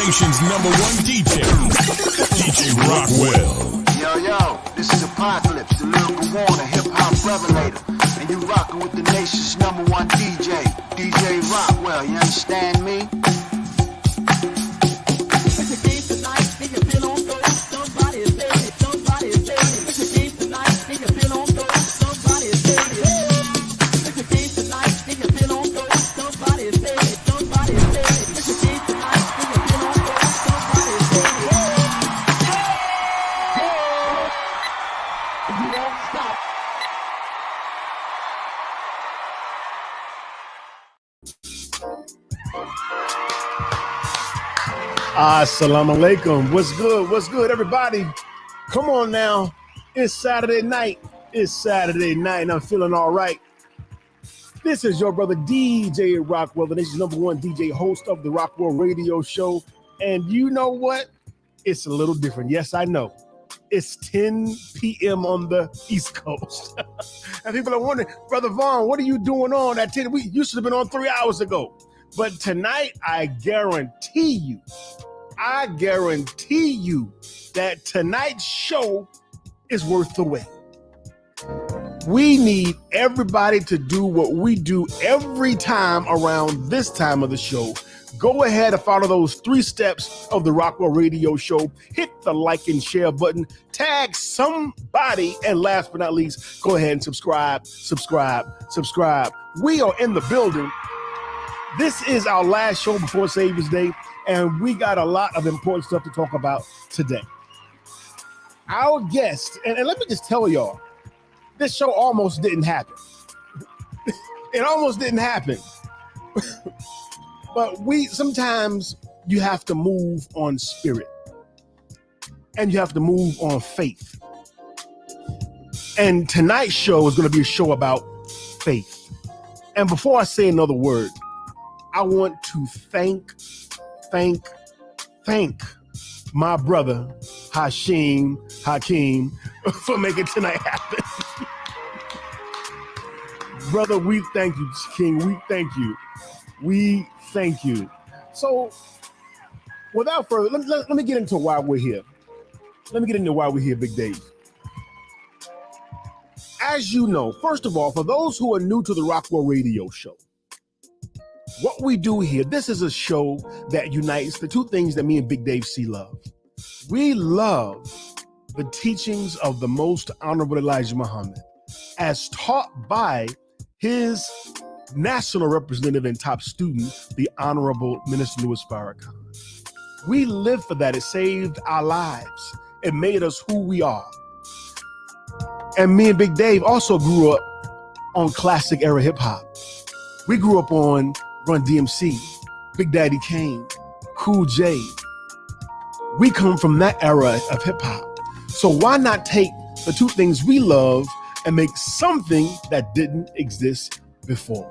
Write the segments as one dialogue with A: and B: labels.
A: Nation's number one DJ, DJ Rockwell.
B: Yo, this is Apocalypse, the lyrical warner, hip-hop revelator. And you rockin' with the nation's number one DJ, DJ Rockwell, you understand me?
C: Assalamu alaikum. What's good? What's good, everybody? Come on now. It's Saturday night. And I'm feeling all right. This is your brother DJ Rockwell, the nation's number one DJ, host of the Rockwell Radio Show. And you know what? It's a little different. Yes, I know. It's 10 p.m. on the East Coast. And people are wondering, Brother Vaughn, what are you doing on at 10? You should have been on 3 hours ago. But tonight, I guarantee you that tonight's show is worth the wait. We need everybody to do what we do every time around this time of the show. Go ahead and follow those 3 steps of the Rockwell Radio Show. Hit the like and share button. Tag somebody. And last but not least, go ahead and subscribe. We are in the building. This is our last show before Savior's Day, and we got a lot of important stuff to talk about today. Our guest, and let me just tell y'all, this show almost didn't happen. It almost didn't happen. But sometimes you have to move on spirit, and you have to move on faith. And tonight's show is going to be a show about faith. And before I say another word, I want to thank my brother, Hakeem, for making tonight happen. Brother, we thank you, King. We thank you. So, without further, let me get into why we're here. Big Dave. As you know, first of all, for those who are new to the Rockwell Radio Show, what we do here, this is a show that unites the two things that me and Big Dave C love. We love the teachings of the Most Honorable Elijah Muhammad as taught by his national representative and top student, the Honorable Minister Louis Farrakhan. We live for that. It saved our lives. It made us who we are. And me and Big Dave also grew up on classic era hip hop. We grew up on Run DMC, Big Daddy Kane, Cool J. We come from that era of hip hop. So why not take the two things we love and make something that didn't exist before?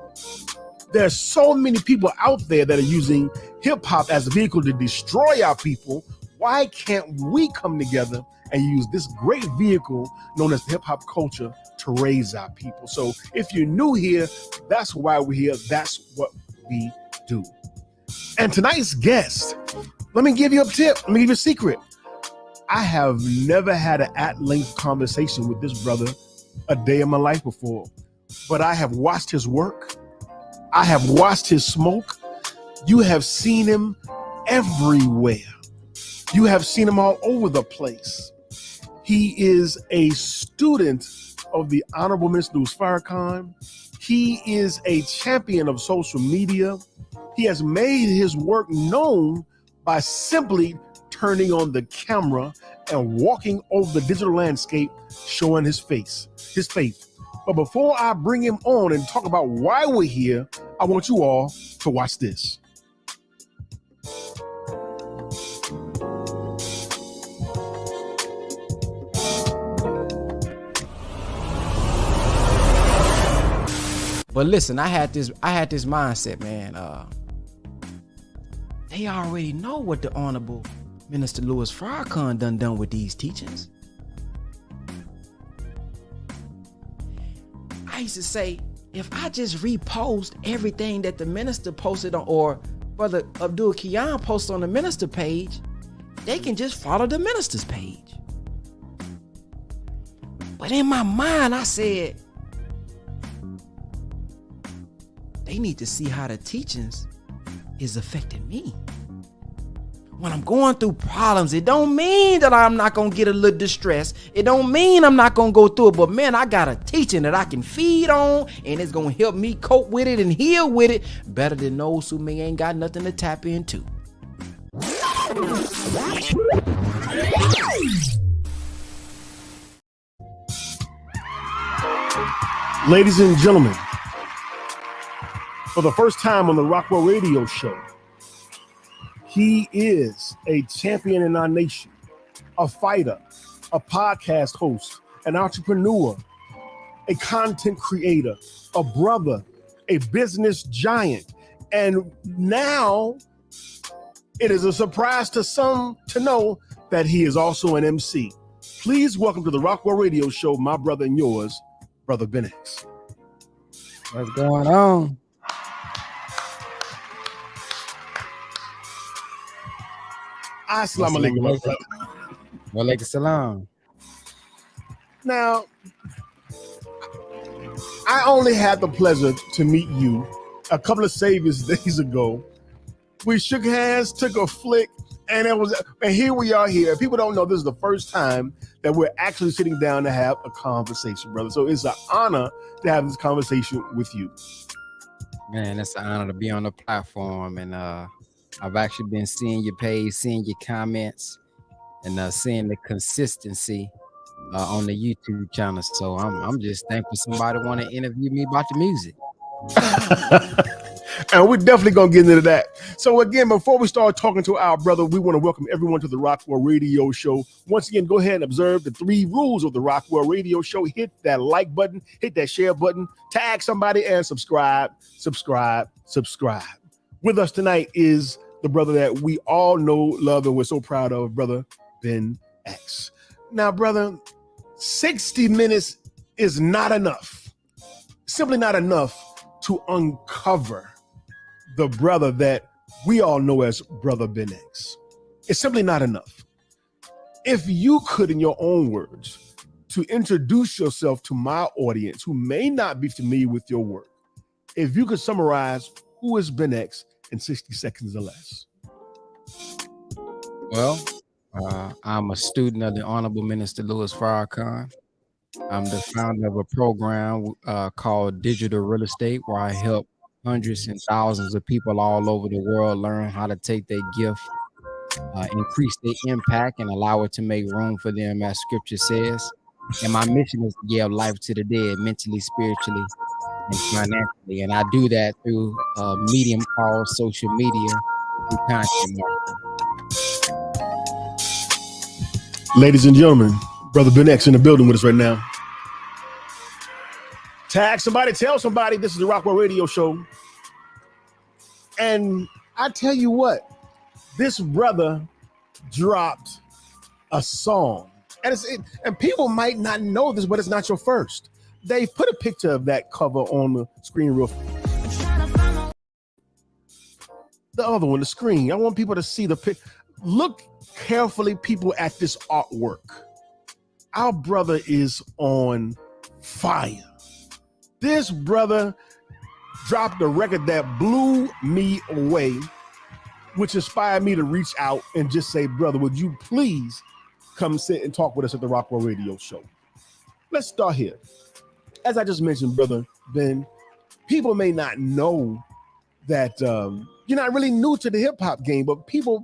C: There's so many people out there that are using hip hop as a vehicle to destroy our people. Why can't we come together and use this great vehicle known as hip hop culture to raise our people? So if you're new here, that's why we're here. That's what we do. And tonight's guest, let me give you a tip. Let me give you a secret. I have never had an at-length conversation with this brother a day in my life before, but I have watched his work. I have watched his smoke. You have seen him everywhere. You have seen him all over the place. He is a student of the Honorable Minister Louis Farrakhan. He is a champion of social media. He has made his work known by simply turning on the camera and walking over the digital landscape, showing his face, his faith. But before I bring him on and talk about why we're here, I want you all to watch this.
D: But listen, I had this mindset, man. they already know what the Honorable Minister Louis Farrakhan done with these teachings. I used to say, if I just repost everything that the minister posted on, or Brother Abdul Kiyan posted on the minister page, they can just follow the minister's page. But in my mind, I said, they need to see how the teachings is affecting me. When I'm going through problems, it don't mean that I'm not going to get a little distressed. It don't mean I'm not going to go through it. But man, I got a teaching that I can feed on, and it's going to help me cope with it and heal with it better than those who may ain't got nothing to tap into.
C: Ladies and gentlemen, for the first time on the Rockwell Radio Show, he is a champion in our nation, a fighter, a podcast host, an entrepreneur, a content creator, a brother, a business giant. And now it is a surprise to some to know that he is also an MC. Please welcome to the Rockwell Radio Show, my brother and yours, Brother Ben X.
D: What's going on?
C: Assalamu alaikum, my brother.
D: Walaikum salam.
C: Now, I only had the pleasure to meet you a couple of Saviors days ago. We shook hands, took a flick, and here we are here. People don't know this is the first time that we're actually sitting down to have a conversation, brother. So it's an honor to have this conversation with you.
E: Man, it's an honor to be on the platform, and I've actually been seeing your page, seeing your comments, and seeing the consistency on the YouTube channel. So I'm just thankful somebody want to interview me about the music.
C: And we're definitely going to get into that. So again, before we start talking to our brother, we want to welcome everyone to the Rockwell Radio Show. Once again, go ahead and observe the 3 rules of the Rockwell Radio Show. Hit that like button, hit that share button, tag somebody, and subscribe. With us tonight is the brother that we all know, love, and we're so proud of, Brother Ben X. Now, brother, 60 minutes is not enough. Simply not enough to uncover the brother that we all know as Brother Ben X. It's simply not enough. If you could, in your own words, to introduce yourself to my audience who may not be familiar with your work, if you could summarize who is Ben X in 60 seconds or less.
E: Well, I'm a student of the Honorable Minister Louis Farrakhan. I'm the founder of a program called Digital Real Estate, where I help hundreds and thousands of people all over the world learn how to take their gift, increase their impact, and allow it to make room for them, as scripture says. And my mission is to give life to the dead, mentally, spiritually, and financially. And I do that through a medium called social media, through content marketing.
C: Ladies and gentlemen, Brother Ben X in the building with us right now. Tag somebody, tell somebody this is the Rockwell Radio Show. And I tell you what, this brother dropped a song. And people might not know this, but it's not your first. They put a picture of that cover on the screen real fast. The other one, the screen. I want people to see the pic. Look carefully, people, at this artwork. Our brother is on fire. This brother dropped a record that blew me away, which inspired me to reach out and just say, brother, would you please come sit and talk with us at the Rockwell Radio Show? Let's start here. As I just mentioned, Brother Ben, people may not know that you're not really new to the hip hop game, but people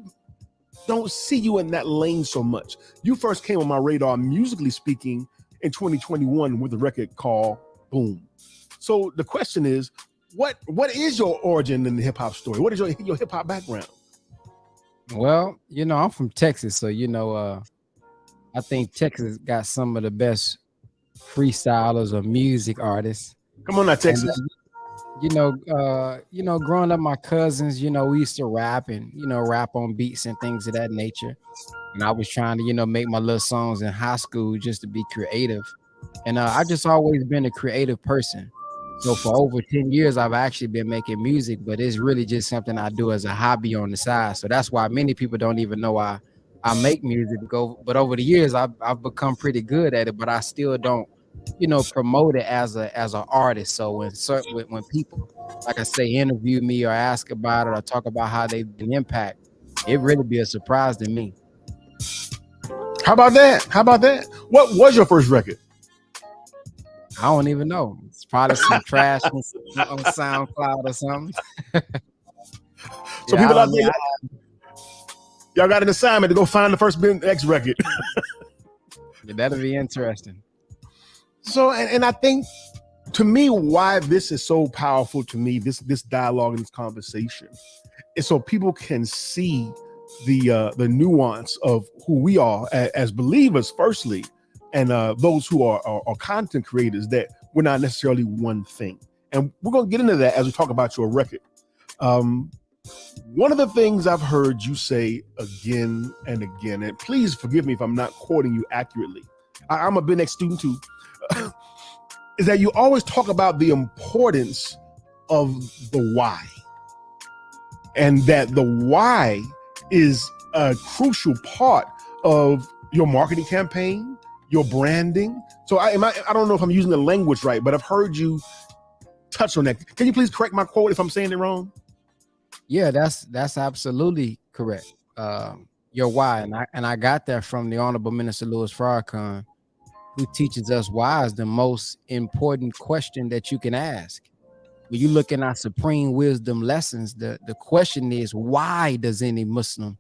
C: don't see you in that lane so much. You first came on my radar, musically speaking, in 2021 with a record called Boom. So the question is, what is your origin in the hip hop story? What is your hip hop background?
E: Well, I'm from Texas, so I think Texas got some of the best freestylers or music artists.
C: Come on now, Texas.
E: Growing up, my cousins, we used to rap and rap on beats and things of that nature. And I was trying to, make my little songs in high school just to be creative. And I just always been a creative person. So for over 10 years, I've actually been making music, but it's really just something I do as a hobby on the side. So that's why many people don't even know I make music. But over the years, I've become pretty good at it, but I still don't, promote it as an artist. So when people, like I say, interview me or ask about it or talk about how they've been impact, it really be a surprise to me.
C: How about that? What was your first record?
E: I don't even know. It's probably some trash on SoundCloud or something.
C: So people out there, y'all got an assignment to go find the first X record.
E: That'll be interesting.
C: So, and I think, to me, why this is so powerful to me, this dialogue and this conversation, is so people can see the nuance of who we are as believers, firstly, and those who are content creators, that we're not necessarily one thing. And we're going to get into that as we talk about your record. One of the things I've heard you say again and again, and please forgive me if I'm not quoting you accurately, I'm a Big X student too, is that you always talk about the importance of the why. And that the why is a crucial part of your marketing campaign, your branding. So I don't know if I'm using the language right, but I've heard you touch on that. Can you please correct my quote if I'm saying it wrong?
E: Yeah, that's absolutely correct. Your why, and I got that from the Honorable Minister Louis Farrakhan, who teaches us why is the most important question that you can ask. When you look in our supreme wisdom lessons, the question is, why does any Muslim,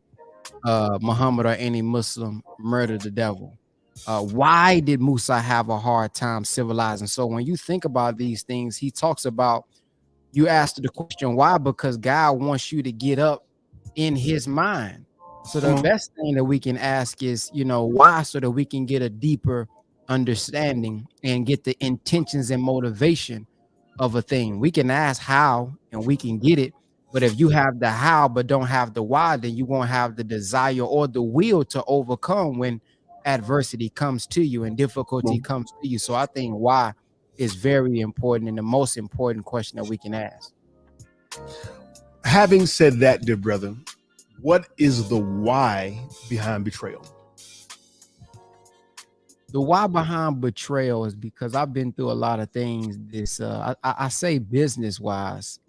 E: Muhammad or any Muslim, murder the devil? Why did Musa have a hard time civilizing? So when you think about these things, he talks about, you asked the question why, because God wants you to get up in his mind. So the best thing that we can ask is, why, so that we can get a deeper understanding and get the intentions and motivation of a thing. We can ask how and we can get it, but if you have the how but don't have the why, then you won't have the desire or the will to overcome when adversity comes to you and difficulty comes to you. So I think why is very important and the most important question that we can ask.
C: Having said that, dear brother, what is the why behind Betrayal?
E: The why behind Betrayal is because I've been through a lot of things. I say business wise,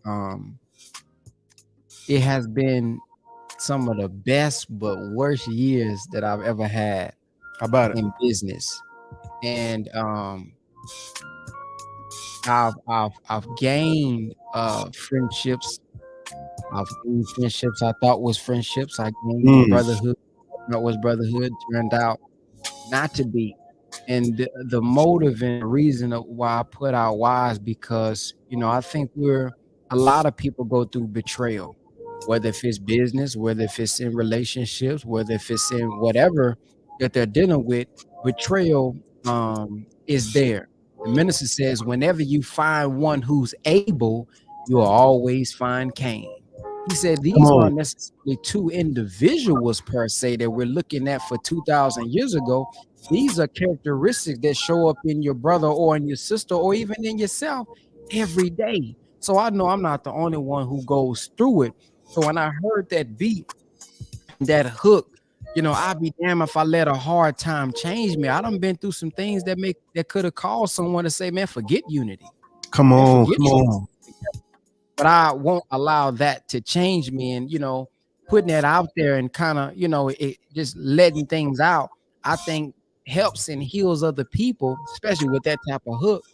E: it has been some of the best but worst years that I've ever had in business. And I've gained friendships. I've gained friendships I thought was friendships. I gained brotherhood. That was brotherhood. Turned out not to be. And the motive and reason of why I put out why is because, I think a lot of people go through betrayal, whether if it's business, whether if it's in relationships, whether if it's in whatever that they're dealing with. Betrayal is there. The minister says, whenever you find one who's able, you'll always find Cain. He said these aren't necessarily two individuals per se that we're looking at for 2,000 years ago. These are characteristics that show up in your brother or in your sister or even in yourself every day. So I know I'm not the only one who goes through it. So when I heard that beat, that hook, I'd be damn if I let a hard time change me. I done been through some things that could have caused someone to say, man, forget unity. Come on. But I won't allow that to change me. And, putting that out there and kind of, it just letting things out, I think helps and heals other people, especially with that type of hook,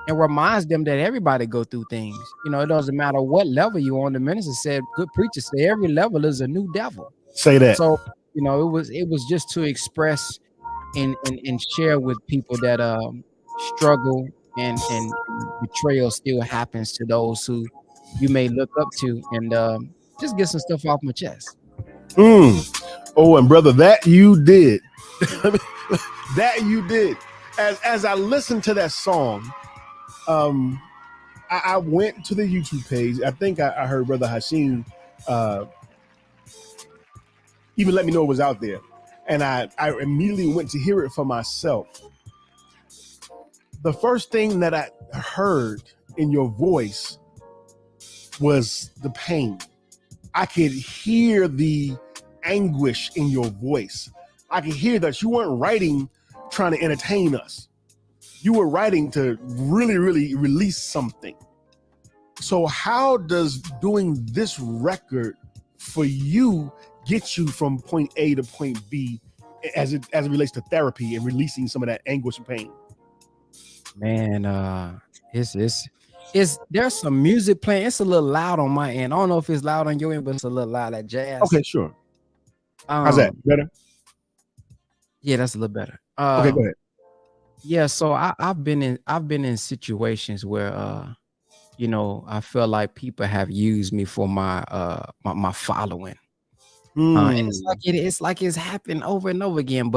E: and reminds them that everybody go through things. It doesn't matter what level you're on. The minister said, good preacher say every level is a new devil.
C: Say that.
E: So, it was just to express and share with people that struggle and betrayal still happens to those who you may look up to, and just get some stuff off my chest.
C: Oh, and brother, that you did. That you did. As I listened to that song, I went to the YouTube page. I think I heard Brother Hashim even let me know it was out there. And I immediately went to hear it for myself. The first thing that I heard in your voice was the pain. I could hear the anguish in your voice. I could hear that you weren't writing trying to entertain us. You were writing to really, really release something. So how does doing this record for you get you from point A to point B as it relates to therapy and releasing some of that anguish and pain?
E: Man, it's there's some music playing. It's a little loud on my end. I don't know if it's loud on your end, but it's a little loud, like jazz.
C: Okay, sure. How's that? Better?
E: Yeah, that's a little better.
C: Okay, go ahead.
E: Yeah, so I've been in situations where you know, I feel like people have used me for my my following. And it's like it's happened over and over again.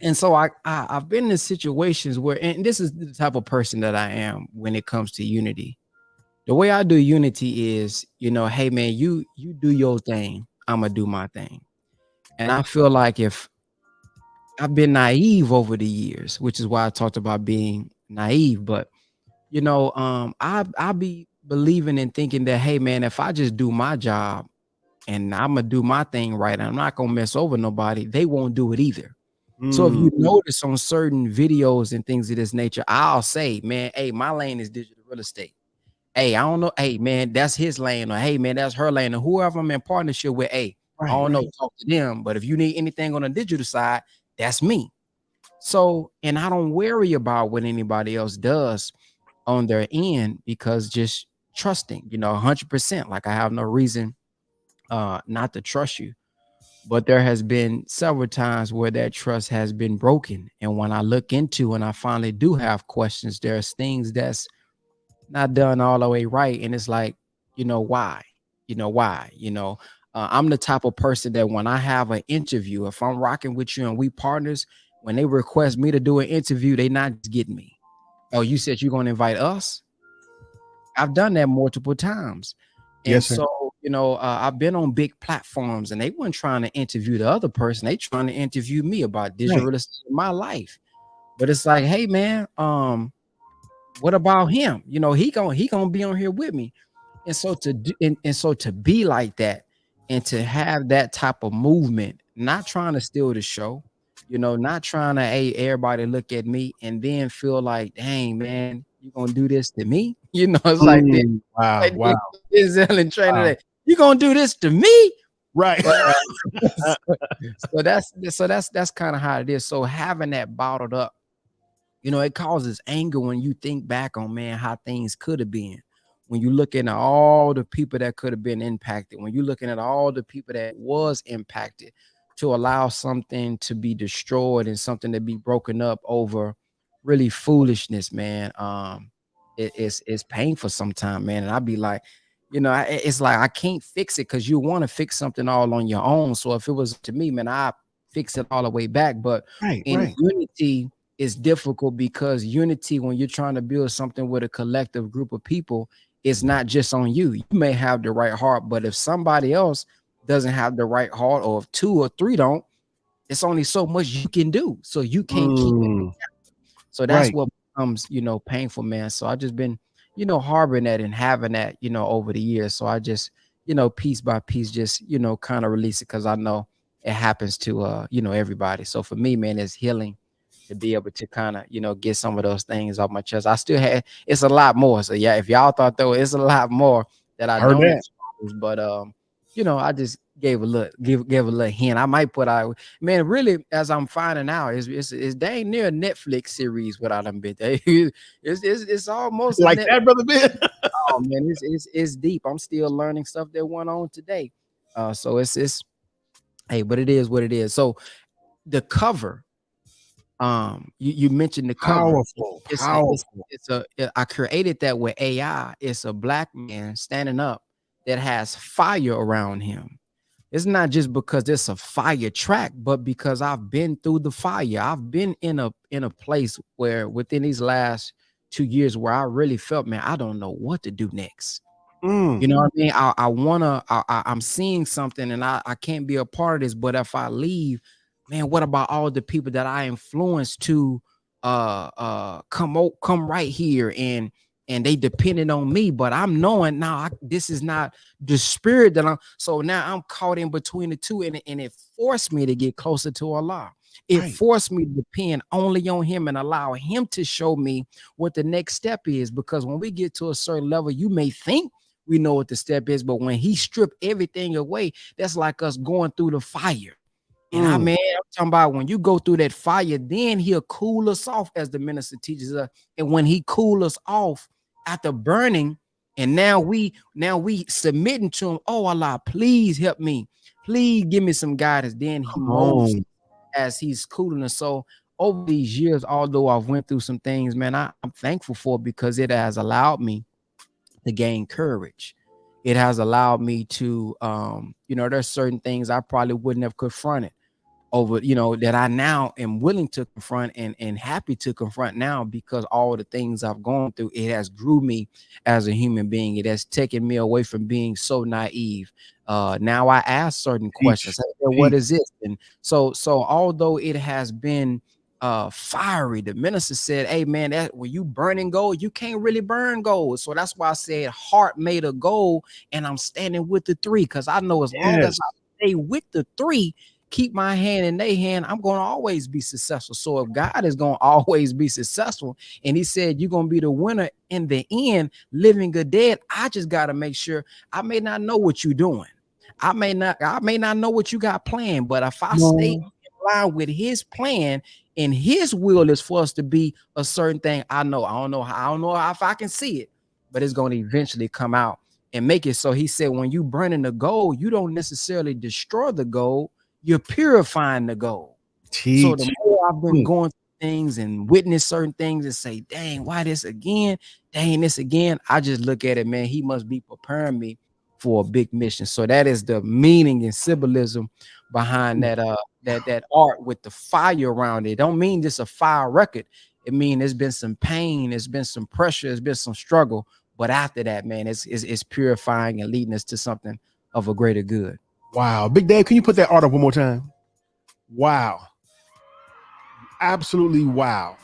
E: And so I've been in situations where, and this is the type of person that I am when it comes to unity. The way I do unity is, you know, hey man, you do your thing, I'm gonna do my thing. And I feel like if I've been naive over the years, which is why I talked about being naive, but you know, I be believing and thinking that, hey man, if I just do my job and I'm gonna do my thing right, I'm not gonna mess over nobody, they won't do it either. So if you notice on certain videos and things of this nature, I'll say, man, hey, my lane is digital real estate. Hey, I don't know. Hey, man, that's his lane, or hey, man, that's her lane, or whoever I'm in partnership with. Hey, I don't know, talk to them. But if you need anything on the digital side, that's me. So, and I don't worry about what anybody else does on their end, because just trusting, you know, 100%. Like I have no reason not to trust you. But there has been several times where that trust has been broken. And when I look into and I finally do have questions, there's things that's not done all the way right. And it's like, you know, why? You know, why? You know, I'm the type of person that when I have an interview, if I'm rocking with you and we partners, when they request me to do an interview, they not just getting me. Oh, you said you're going to invite us? I've done that multiple times. And
C: Yes, sir.
E: so, you know, I've been on big platforms and they weren't trying to interview the other person. They trying to interview me about digital real estate in my life. But it's like, hey, man, what about him? You know, he gonna be on here with me. And so to do, and so to be like that and to have that type of movement, not trying to steal the show, you know, not trying to, hey, everybody look at me and then feel like, dang, man, you gonna do this to me? You know, it's like this.
C: Wow,
E: Like
C: wow.
E: Denzel and Trainer, wow. You gonna do this to me?
C: Right.
E: So that's kind of how it is. So having that bottled up, you know, it causes anger when you think back on, man, how things could have been. When you're looking at all the people that could have been impacted, when you're looking at all the people that was impacted, to allow something to be destroyed and something to be broken up over really foolishness, man. It's painful sometimes, man. And I'd be like, you know, it's like I can't fix it, because you want to fix something all on your own. So if it was to me, man, I fix it all the way back. But in unity, it's difficult, because unity, when you're trying to build something with a collective group of people, it's not just on you. You may have the right heart, but if somebody else doesn't have the right heart, or if 2 or 3 don't, it's only so much you can do. So you can't keep it. So that's what becomes, you know, painful, man. So I just been, you know, harboring that and having that, you know, over the years. So I just, you know, piece by piece, just, you know, kind of release it, because I know it happens to you know, everybody. So for me, man, it's healing to be able to kind of, you know, get some of those things off my chest. I still have, it's a lot more. So yeah, if y'all thought though, it's a lot more that I don't expose, but you know, I just gave a little, give a little hint. I might put out, man, really, as I'm finding out, it's dang near a Netflix series without them bit. It's almost
C: like that, brother Ben.
E: Oh man, it's deep. I'm still learning stuff that went on today. So it's hey, but it is what it is. So the cover, you mentioned the cover. I created that with AI. It's a black man standing up that has fire around him. It's not just because it's a fire track, but because I've been through the fire. I've been in a place where within these last 2 years where I really felt, man, I don't know what to do next.
C: Mm.
E: You know what I mean? I'm seeing something and I can't be a part of this, but if I leave, man, what about all the people that I influenced to come right here and they depended on me, but I'm knowing now this is not the spirit that so now I'm caught in between the two, and it forced me to get closer to Allah. It
C: Right.
E: forced me to depend only on him and allow him to show me what the next step is, because when we get to a certain level, you may think we know what the step is, but when he stripped everything away, that's like us going through the fire. And I'm talking about when you go through that fire, then he'll cool us off, as the minister teaches us. And when he cool us off after burning, and now we submitting to him, oh Allah, please help me, please give me some guidance. Then he molds as he's cooling us. So over these years, although I've went through some things, man, I'm thankful for it, because it has allowed me to gain courage. It has allowed me to there's certain things I probably wouldn't have confronted over, that I now am willing to confront and happy to confront now, because all the things I've gone through, it has grew me as a human being. It has taken me away from being so naive. Now I ask certain questions. What is this? And so although it has been fiery, the minister said, hey man, that when you burning gold, you can't really burn gold. So that's why I said heart made of gold, and I'm standing with the three, because I know as long as I stay with the three, keep my hand in their hand, I'm going to always be successful. So if God is going to always be successful, and he said you're going to be the winner in the end, living or dead, I just got to make sure. I may not know what you're doing, I may not know what you got planned, but if I stay in line with his plan, and his will is for us to be a certain thing, I don't know if I can see it, but it's going to eventually come out and make it. So he said, when you burning the gold, you don't necessarily destroy the gold, you're purifying the gold. So the more I've been going through things and witness certain things and say, dang, why this again? Dang, this again. I just look at it, man, he must be preparing me for a big mission. So that is the meaning and symbolism behind that art with the fire around it. It don't mean just a fire record. It mean there's been some pain, there's been some pressure, there's been some struggle. But after that, man, it's purifying and leading us to something of a greater good.
C: Wow. Big Dave, can you put that art up one more time? Wow. Absolutely wow.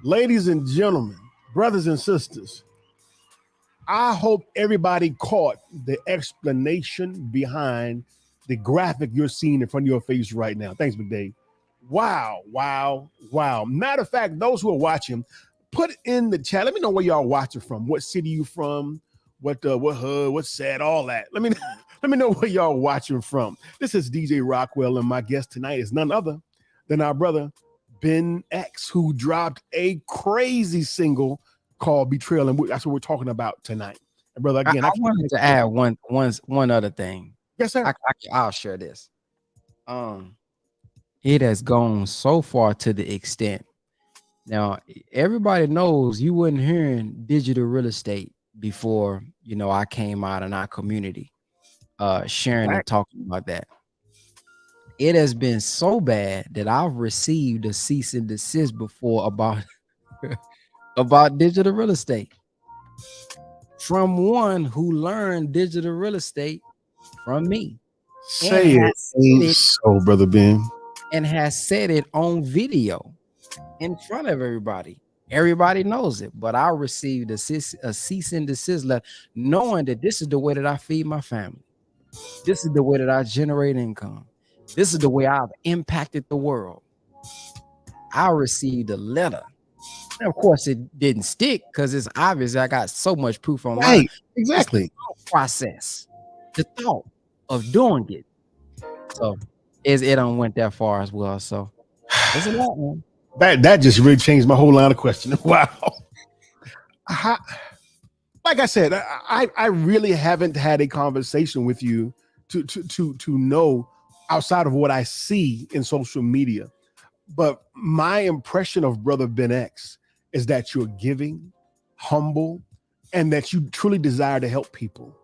C: Ladies and gentlemen, brothers and sisters, I hope everybody caught the explanation behind the graphic you're seeing in front of your face right now. Thanks, Big Dave. Wow, wow, wow. Matter of fact, those who are watching, put in the chat. Let me know where y'all watching from. What city you from? What hood? What's sad? All that. Let me know where y'all watching from. This is DJ Rockwell, and my guest tonight is none other than our brother Ben X, who dropped a crazy single called Betrayal, and that's what we're talking about tonight. And brother, again,
E: I wanted to add one other thing.
C: Yes, sir.
E: I'll share this. It has gone so far to the extent. Now, everybody knows you weren't hearing digital real estate before, I came out in our community, sharing and talking about that. It has been so bad that I've received a cease and desist before about digital real estate from one who learned digital real estate from me.
C: Say it ain't so, brother Ben.
E: And has said it on video in front of everybody. Everybody knows it, but I received a cease and desist letter, knowing that this is the way that I feed my family. This is the way that I generate income. This is the way I've impacted the world. I received a letter. And of course, it didn't stick because it's obvious I got so much proof online.
C: Right, exactly.
E: Process, the thought of doing it. So it don't went that far as well. So it's a lot, man.
C: That just really changed my whole line of questioning. Wow. Like I said, I really haven't had a conversation with you to know outside of what I see in social media. But my impression of Brother Ben X is that you're giving, humble, and that you truly desire to help people.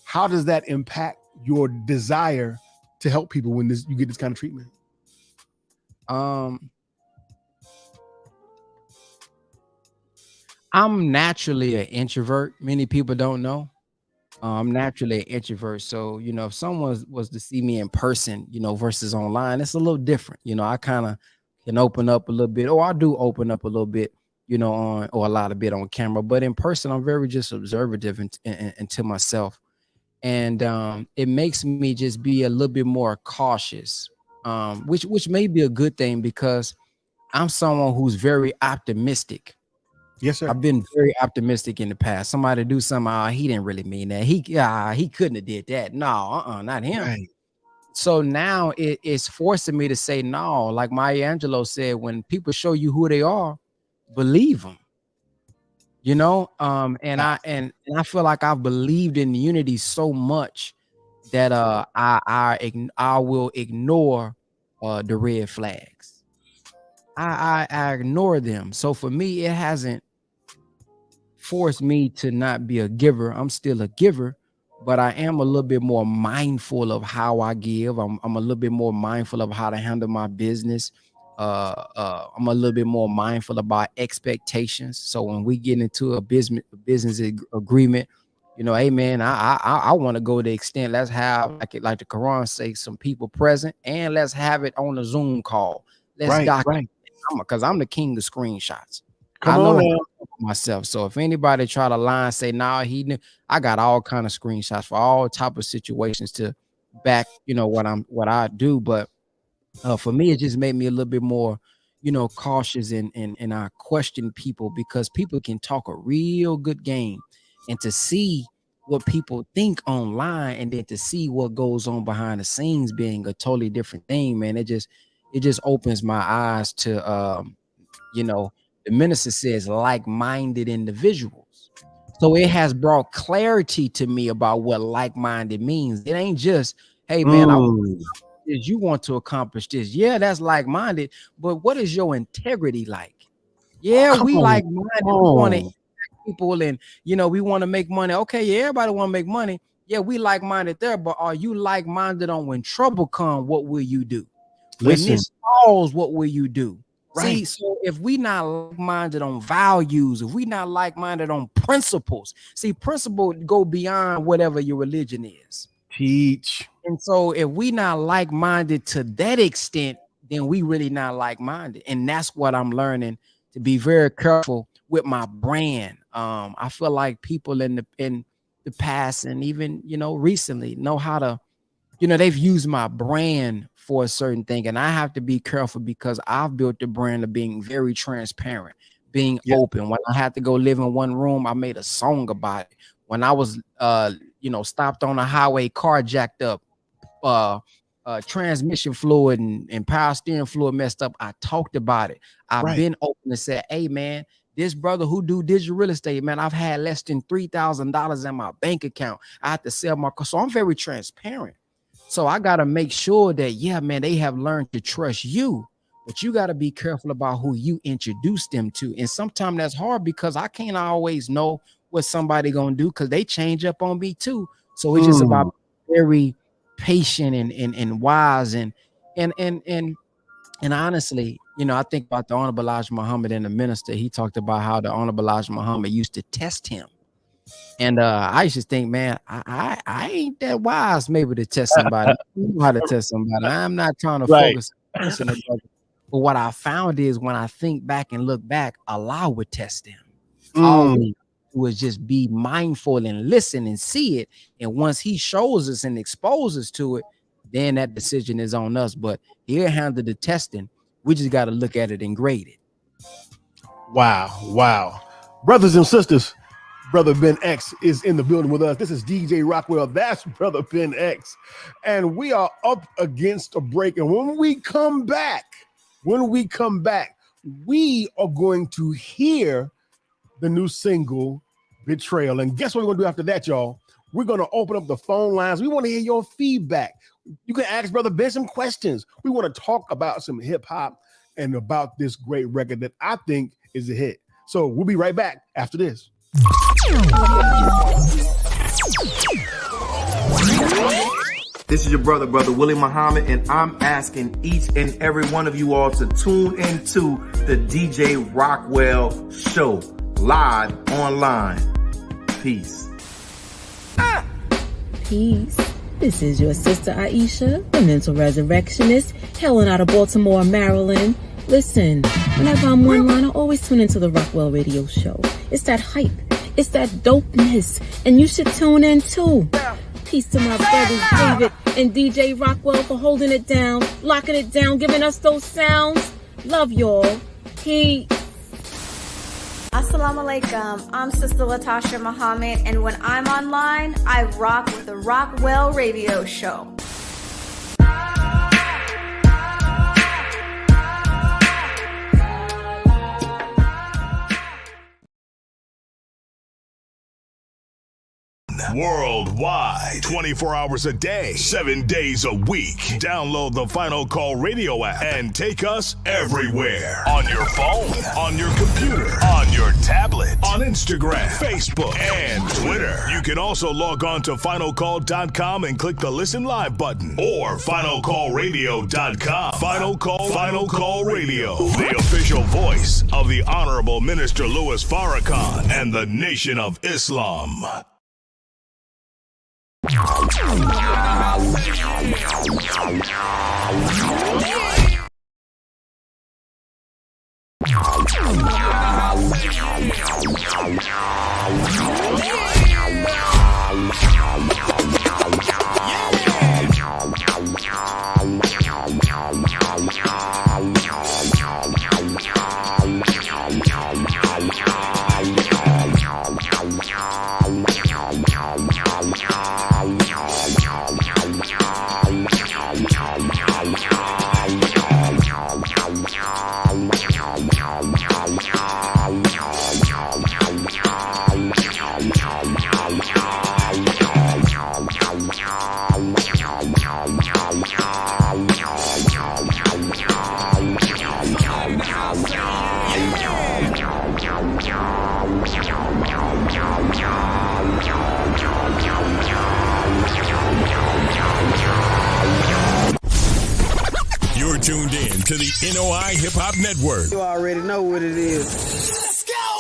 C: How does that impact your desire to help people when you get this kind of treatment?
E: I'm naturally an introvert. Many people don't know. I'm naturally an introvert. So, if someone was to see me in person, versus online, it's a little different. I kind of can open up a little bit, or I do open up a little bit, on or a lot of bit on camera. But in person, I'm very just observative and to myself. And it makes me just be a little bit more cautious, which may be a good thing because I'm someone who's very optimistic.
C: Yes, sir.
E: I've been very optimistic in the past. Somebody do something, he didn't really mean that. He couldn't have did that. No, not him.
C: Right.
E: So now it's forcing me to say no. Like Maya Angelou said, when people show you who they are, believe them. And I feel like I've believed in unity so much that I will ignore the red flags. I ignore them. So for me, it hasn't forced me to not be a giver. I'm still a giver, but I am a little bit more mindful of how I give. I'm a little bit more mindful of how to handle my business. I'm a little bit more mindful about expectations. So when we get into a business agreement, hey man, I want to go the extent. Let's have like the Quran say, some people present, and let's have it on a Zoom call. Let's document because I'm the king of screenshots. I know myself. So if anybody try to lie and say, nah, he knew, I got all kind of screenshots for all type of situations to back, what I do. But for me, it just made me a little bit more, cautious and I question people because people can talk a real good game, and to see what people think online and then to see what goes on behind the scenes being a totally different thing, man. It just opens my eyes to, the minister says like-minded individuals. So it has brought clarity to me about what like-minded means. It ain't just, hey man, you want to accomplish this. Yeah, that's like-minded, but what is your integrity like? Yeah, we like-minded. We want to impact people and we want to make money. Okay, yeah, everybody want to make money. Yeah, we like-minded there, but are you like-minded on when trouble comes, what will you do? When this falls, what will you do? Right. See, so if we not like-minded on values, if we not like-minded on principles, see, principles go beyond whatever your religion is.
C: Teach.
E: And so if we not like-minded to that extent, then we really not like-minded. And that's what I'm learning, to be very careful with my brand. I feel like people in the past and even, recently know how to, they've used my brand for a certain thing. And I have to be careful because I've built the brand of being very transparent, being open. When I had to go live in one room, I made a song about it. When I was, stopped on a highway, car jacked up, transmission fluid and power steering fluid messed up, I talked about it. I've been open and said, hey man, this brother who do digital real estate, man, I've had less than $3,000 in my bank account. I have to sell my car. So I'm very transparent. So I got to make sure that, yeah, man, they have learned to trust you, but you got to be careful about who you introduce them to. And sometimes that's hard because I can't always know what somebody going to do because they change up on me too. So it's just about very patient and wise and honestly, I think about the Honorable Elijah Muhammad and the minister. He talked about how the Honorable Elijah Muhammad used to test him. And I used to think, man, I ain't that wise maybe to test somebody. I know how to test somebody. I'm not trying to focus on it. But what I found is when I think back and look back, Allah would test them. All we do is just be mindful and listen and see it. And once he shows us and exposes to it, then that decision is on us. But he'll handle the testing. We just got to look at it and grade it.
C: Wow. Brothers and sisters, Brother Ben X is in the building with us. This is DJ Rockwell. That's Brother Ben X. And we are up against a break. And when we come back, we are going to hear the new single, Betrayal. And guess what we're going to do after that, y'all? We're going to open up the phone lines. We want to hear your feedback. You can ask Brother Ben some questions. We want to talk about some hip hop and about this great record that I think is a hit. So we'll be right back after this.
F: This is your brother Willie Muhammad, and I'm asking each and every one of you all to tune into the DJ Rockwell show. live online. Peace.
G: Peace. This is your sister Aisha, the mental resurrectionist, hailing out of Baltimore, Maryland. Listen, whenever I'm online, I always tune into the Rockwell radio show. It's that hype. It's that dopeness. And you should tune in too. Peace to my brothers David and DJ Rockwell for holding it down, locking it down, giving us those sounds. Love y'all. Peace.
H: Assalamu alaikum. I'm Sister Latasha Muhammad, and when I'm online, I rock with the Rockwell radio show.
A: Worldwide, 24 hours a day, 7 days a week. Download the Final Call Radio app and take us everywhere. On your phone, on your computer, on your tablet, on Instagram, Facebook, and Twitter. You can also log on to finalcall.com and click the Listen Live button, or finalcallradio.com. Final Call Radio, the official voice of the Honorable Minister Louis Farrakhan and the Nation of Islam. You're tuned in to the NOI Hip Hop Network.
I: You already know what it is. Let's go!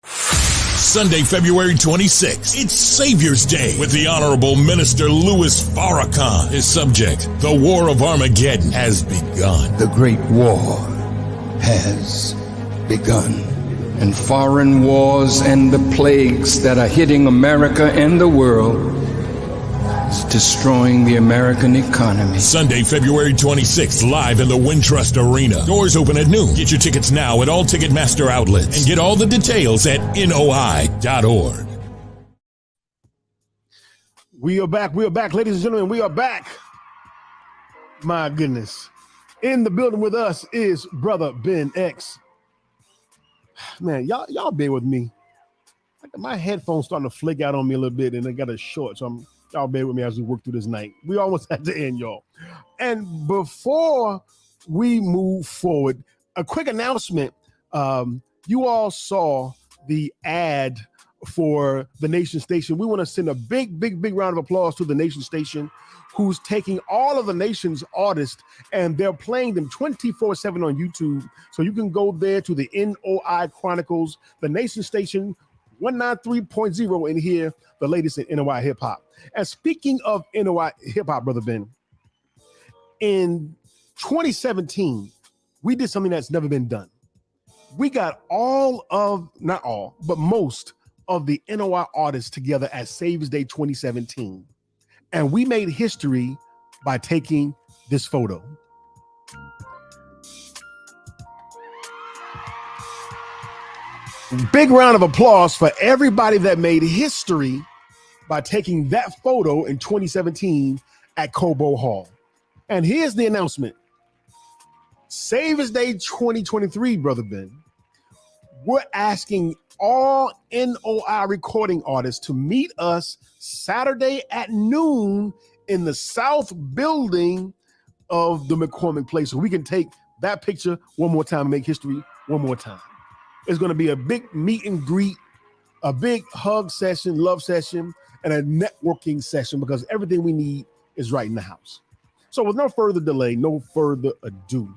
A: Sunday, February 26th. It's Savior's Day with the Honorable Minister Louis Farrakhan. His subject, the War of Armageddon, has begun.
J: The Great War has begun. And foreign wars and the plagues that are hitting America and the world is destroying the American economy.
A: Sunday, February 26th, live in the Wintrust Arena. Doors open at noon. Get your tickets now at all Ticketmaster outlets and get all the details at noi.org.
C: We are back, ladies and gentlemen, we are back. My goodness. In the building with us is Brother Ben X. Man, y'all bear with me. My headphones starting to flake out on me a little bit, and I got a short, so y'all bear with me as we work through this night. We almost had to end, y'all. And before we move forward, a quick announcement. You all saw the ad for the Nation Station. We want to send a big round of applause to the Nation Station, who's taking all of the nation's artists and they're playing them 24/7 on YouTube. So you can go there to the NOI Chronicles, the Nation Station 193.0, and hear the latest in NOI hip hop. And speaking of NOI hip hop, Brother Ben, in 2017, we did something that's never been done. We got not all, but most of the NOI artists together at Savior's Day 2017. And we made history by taking this photo. Big round of applause for everybody that made history by taking that photo in 2017 at Cobo Hall. And here's the announcement. Savior's Day 2023, Brother Ben, we're asking all NOI recording artists to meet us Saturday at noon in the South Building of the McCormick Place, so we can take that picture one more time and make history one more time. It's going to be a big meet and greet, a big hug session, love session, and a networking session, because everything we need is right in the house. So with no further delay, no further ado,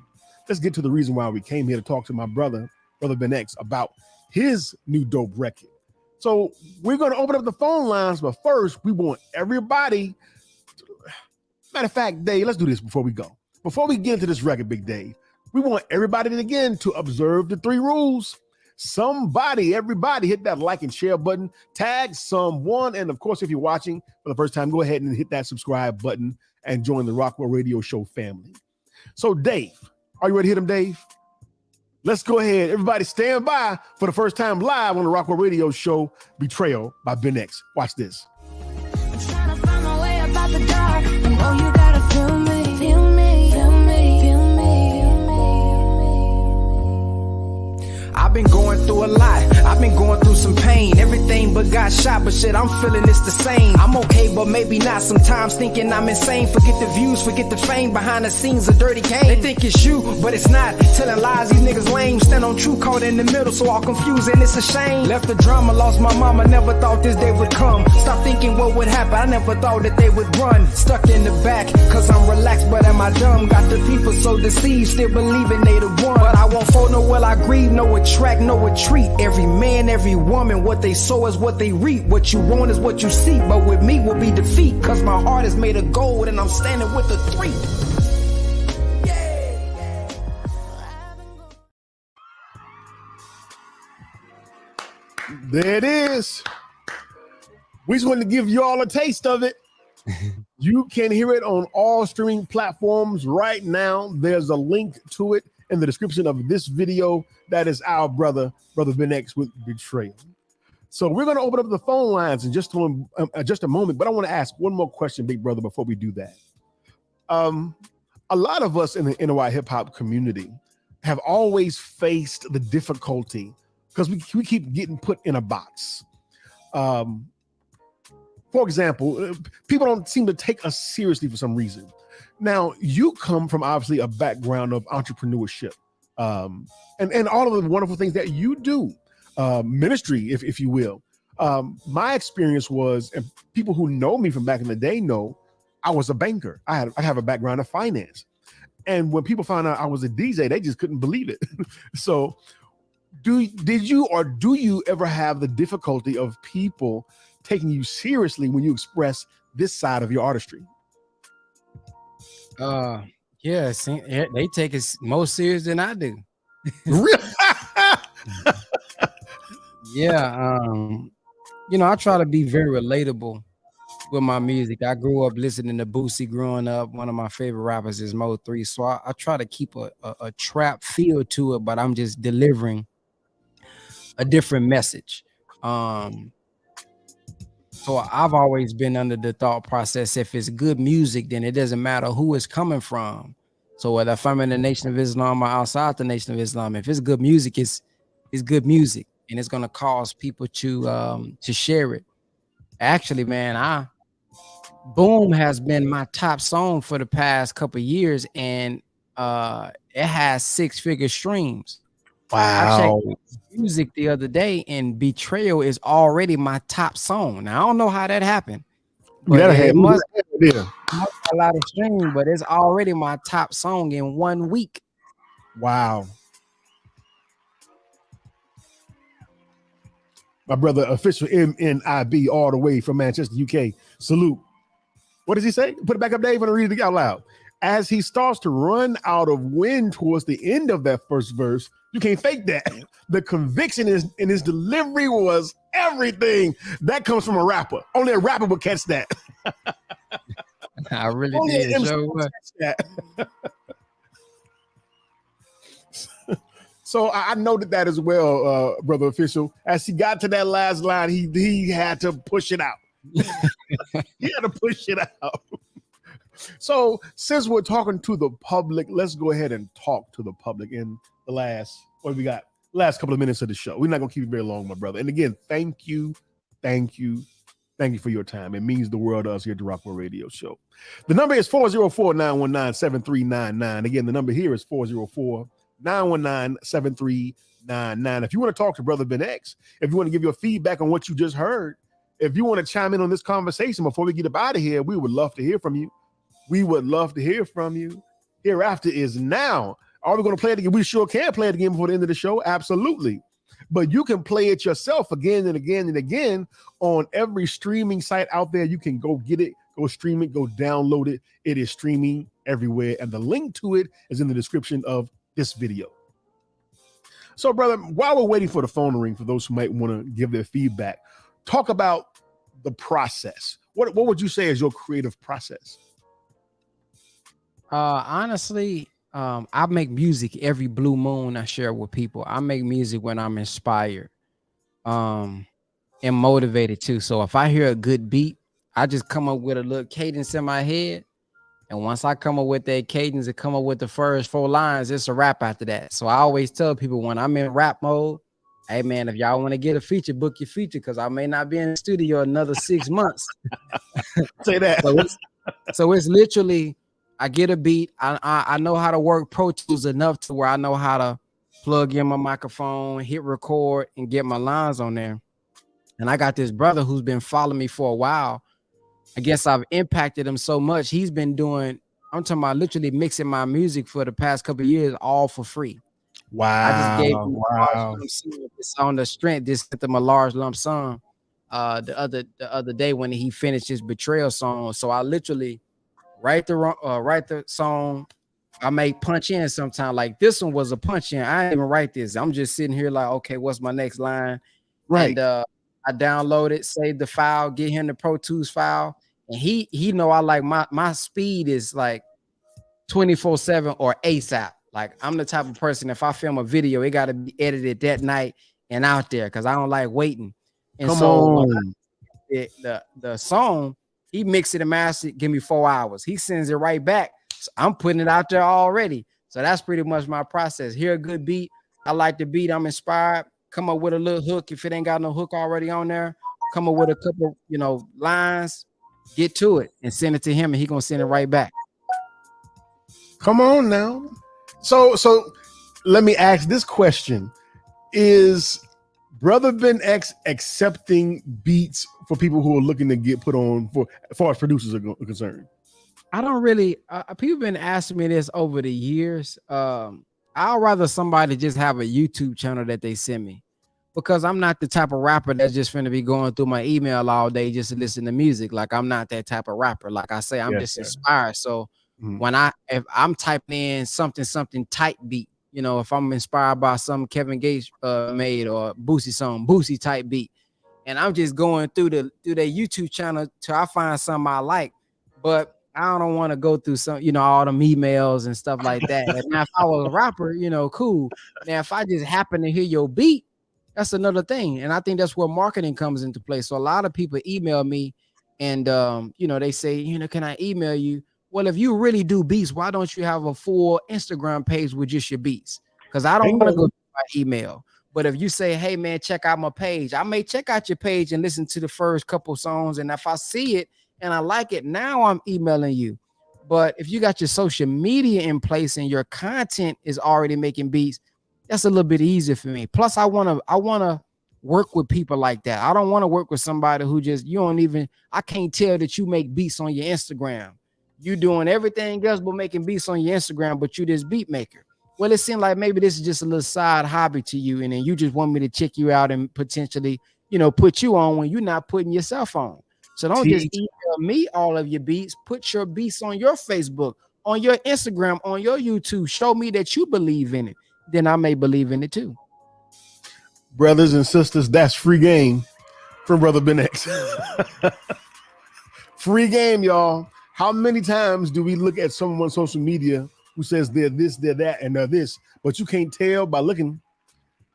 C: let's get to the reason why we came here to talk to my brother Ben X, about his new dope record. So we're going to open up the phone lines, but first we want everybody. Matter of fact, Dave, let's do this before we go. Before we get into this record, Big Dave, we want everybody again to observe the 3 rules. Everybody hit that like and share button, tag someone. And of course, if you're watching for the first time, go ahead and hit that subscribe button and join the Rockwell Radio Show family. So Dave, are you ready to hit him, Dave? Let's go ahead. Everybody stand by for the first time live on the Rockwell Radio Show, Betrayal by Ben X. Watch this.
K: I'm trying to find my way about the dark. I know you gotta feel me, feel me, feel me, feel me, feel me.
D: I've been going through a lot. I've been going through some pain. Everything but got shot, but shit, I'm feeling it's the same. I'm okay, but maybe not. Sometimes thinking I'm insane. Forget the views, forget the fame. Behind the scenes, a dirty game. They think it's you, but it's not. Telling lies, these niggas lame. Stand on truth, caught in the middle, so all confused, and it's a shame. Left the drama, lost my mama. Never thought this day would come. Stop thinking what would happen. I never thought that they would run. Stuck in the back, cause I'm relaxed, but am I dumb? Got the people so deceived, still believing they the one. But I won't fold, no will I grieve, no attract, no retreat. Every man, every woman, what they sow is what they reap. What you want is what you seek, but with me will be defeat. Cause my heart is made of gold and I'm standing with the 3.
C: There it is. We just wanted to give you all a taste of it. You can hear it on all streaming platforms right now. There's a link to it in the description of this video. That is our brother Ben X with Betrayal. So we're going to open up the phone lines in just a moment, but I want to ask one more question, big brother, before we do that. A lot of us in the NY hip hop community have always faced the difficulty because we keep getting put in a box. For example, people don't seem to take us seriously for some reason. Now, you come from obviously a background of entrepreneurship and all of the wonderful things that you do, ministry, if you will. My experience was, and people who know me from back in the day know, I was a banker. I have a background of finance. And when people found out I was a DJ, they just couldn't believe it. So do you ever have the difficulty of people taking you seriously when you express this side of your artistry?
E: Yeah, they take it more serious than I do.
C: Really?
E: Yeah, I try to be very relatable with my music. I grew up listening to Boosie growing up. One of my favorite rappers is Mo3. So I try to keep a trap feel to it, but I'm just delivering a different message. So I've always been under the thought process, if it's good music, then it doesn't matter who it's coming from. So whether if I'm in the Nation of Islam or outside the Nation of Islam, if it's good music, it's good music, and it's gonna cause people to share it. Actually, man, Boom has been my top song for the past couple of years, and it has 6-figure streams.
C: Wow.
E: I checked music the other day, and Betrayal is already my top song. Now I don't know how that happened, but it must have a lot of streams, but it's already my top song in 1 week.
C: Wow. My brother, official MNIB, all the way from Manchester, UK. Salute. What does he say? Put it back up, Dave, and read it out loud. As he starts to run out of wind towards the end of that first verse, you can't fake that. The conviction in his delivery was everything. That comes from a rapper. Only a rapper would catch that.
E: I really
C: Only
E: did.
C: So I noted that as well, brother official. As he got to that last line, he had to push it out. He had to push it out. So since we're talking to the public, let's go ahead and talk to the public in the last couple of minutes of the show. We're not gonna keep it very long, my brother. And again, thank you for your time. It means the world to us here at the Rockwell Radio Show. The number is 404-919-7399. Again, the number here is 404-919-7399. If you want to talk to Brother Ben X, if you want to give your feedback on what you just heard, if you want to chime in on this conversation before we get up out of here, we would love to hear from you. We would love to hear from you. Hereafter is now. Are we going to play it again? We sure can play it again before the end of the show. Absolutely. But you can play it yourself again and again and again on every streaming site out there. You can go get it, go stream it, go download it. It is streaming everywhere. And the link to it is in the description of this video. So, brother, while we're waiting for the phone to ring, for those who might want to give their feedback, talk about the process. What would you say is your creative process?
E: Honestly, I make music every blue moon I share with people. I make music when I'm inspired and motivated too. So if I hear a good beat, I just come up with a little cadence in my head. And once I come up with that cadence and come up with the first 4 lines, it's a rap after that. So I always tell people when I'm in rap mode, hey man, if y'all want to get a feature, book your feature, because I may not be in the studio another 6 months.
C: Say that.
E: So it's literally, I get a beat. I know how to work Pro Tools enough to where I know how to plug in my microphone, hit record, and get my lines on there. And I got this brother who's been following me for a while. I guess I've impacted him so much. He's been doing, I'm talking about literally mixing my music for the past couple of years, all for free.
C: Wow.
E: I just gave him a large lump sum. It's on the strength. This sent him a large lump sum the other day when he finished his Betrayal song. So I literally write the song. I may punch in sometime. Like this one was a punch in. I didn't even write this. I'm just sitting here like, okay, what's my next line?
C: Right.
E: And I download it, save the file, get him the Pro Tools file. And he know I like my speed is like 24/7 or ASAP. Like I'm the type of person, if I film a video, it got to be edited that night and out there because I don't like waiting. And the song, he mixed it and mastered it, give me 4 hours. He sends it right back. So I'm putting it out there already. So that's pretty much my process. Hear a good beat. I like the beat. I'm inspired. Come up with a little hook. If it ain't got no hook already on there, come up with a couple, lines, get to it and send it to him and he gonna send it right back.
C: Come on now. So let me ask this question. Is Brother Ben X accepting beats for people who are looking to get put on for as far as producers are concerned?
E: I don't really, people been asking me this over the years. I'd rather somebody just have a YouTube channel that they send me because I'm not the type of rapper that's just finna be going through my email all day just to listen to music. Like I'm not that type of rapper. Like I say, I'm just inspired. So if I'm typing in something tight beat, if I'm inspired by something Kevin Gates made or Boosie song, Boosie type beat, and I'm just going through their YouTube channel till I find something I like, but I don't want to go through some, all them emails and stuff like that. And now if I was a rapper, cool. Now if I just happen to hear your beat, that's another thing. And I think that's where marketing comes into play. So a lot of people email me and they say, can I email you? Well, if you really do beats, why don't you have a full Instagram page with just your beats? Because I don't want to go to my email. But if you say, hey man, check out my page, I may check out your page and listen to the first couple songs. And if I see it and I like it, now I'm emailing you. But if you got your social media in place and your content is already making beats, that's a little bit easier for me. Plus, I wanna work with people like that. I don't want to work with somebody who just I can't tell that you make beats on your Instagram. You doing everything else but making beats on your Instagram, but you this beat maker. Well, it seemed like maybe this is just a little side hobby to you, and then you just want me to check you out and potentially, put you on when you're not putting yourself on. So don't just email me all of your beats. Put your beats on your Facebook, on your Instagram, on your YouTube. Show me that you believe in it. Then I may believe in it too.
C: Brothers and sisters, that's free game from Brother Ben X. Free game, y'all. How many times do we look at someone on social media who says they're this, they're that, and they're this, but you can't tell by looking.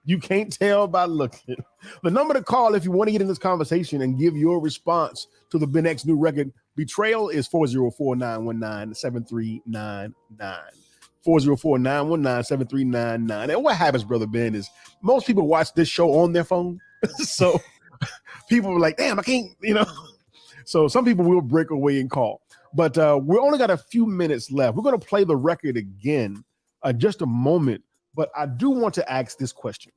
C: You can't tell by looking. The number to call if you want to get in this conversation and give your response to the Ben X new record, Betrayal, is 404-919-7399. 404-919-7399. And what happens, Brother Ben, is most people watch this show on their phone. So people are like, damn, I can't, So some people will break away and call. But we only got a few minutes left. We're going to play the record again just a moment. But I do want to ask this question.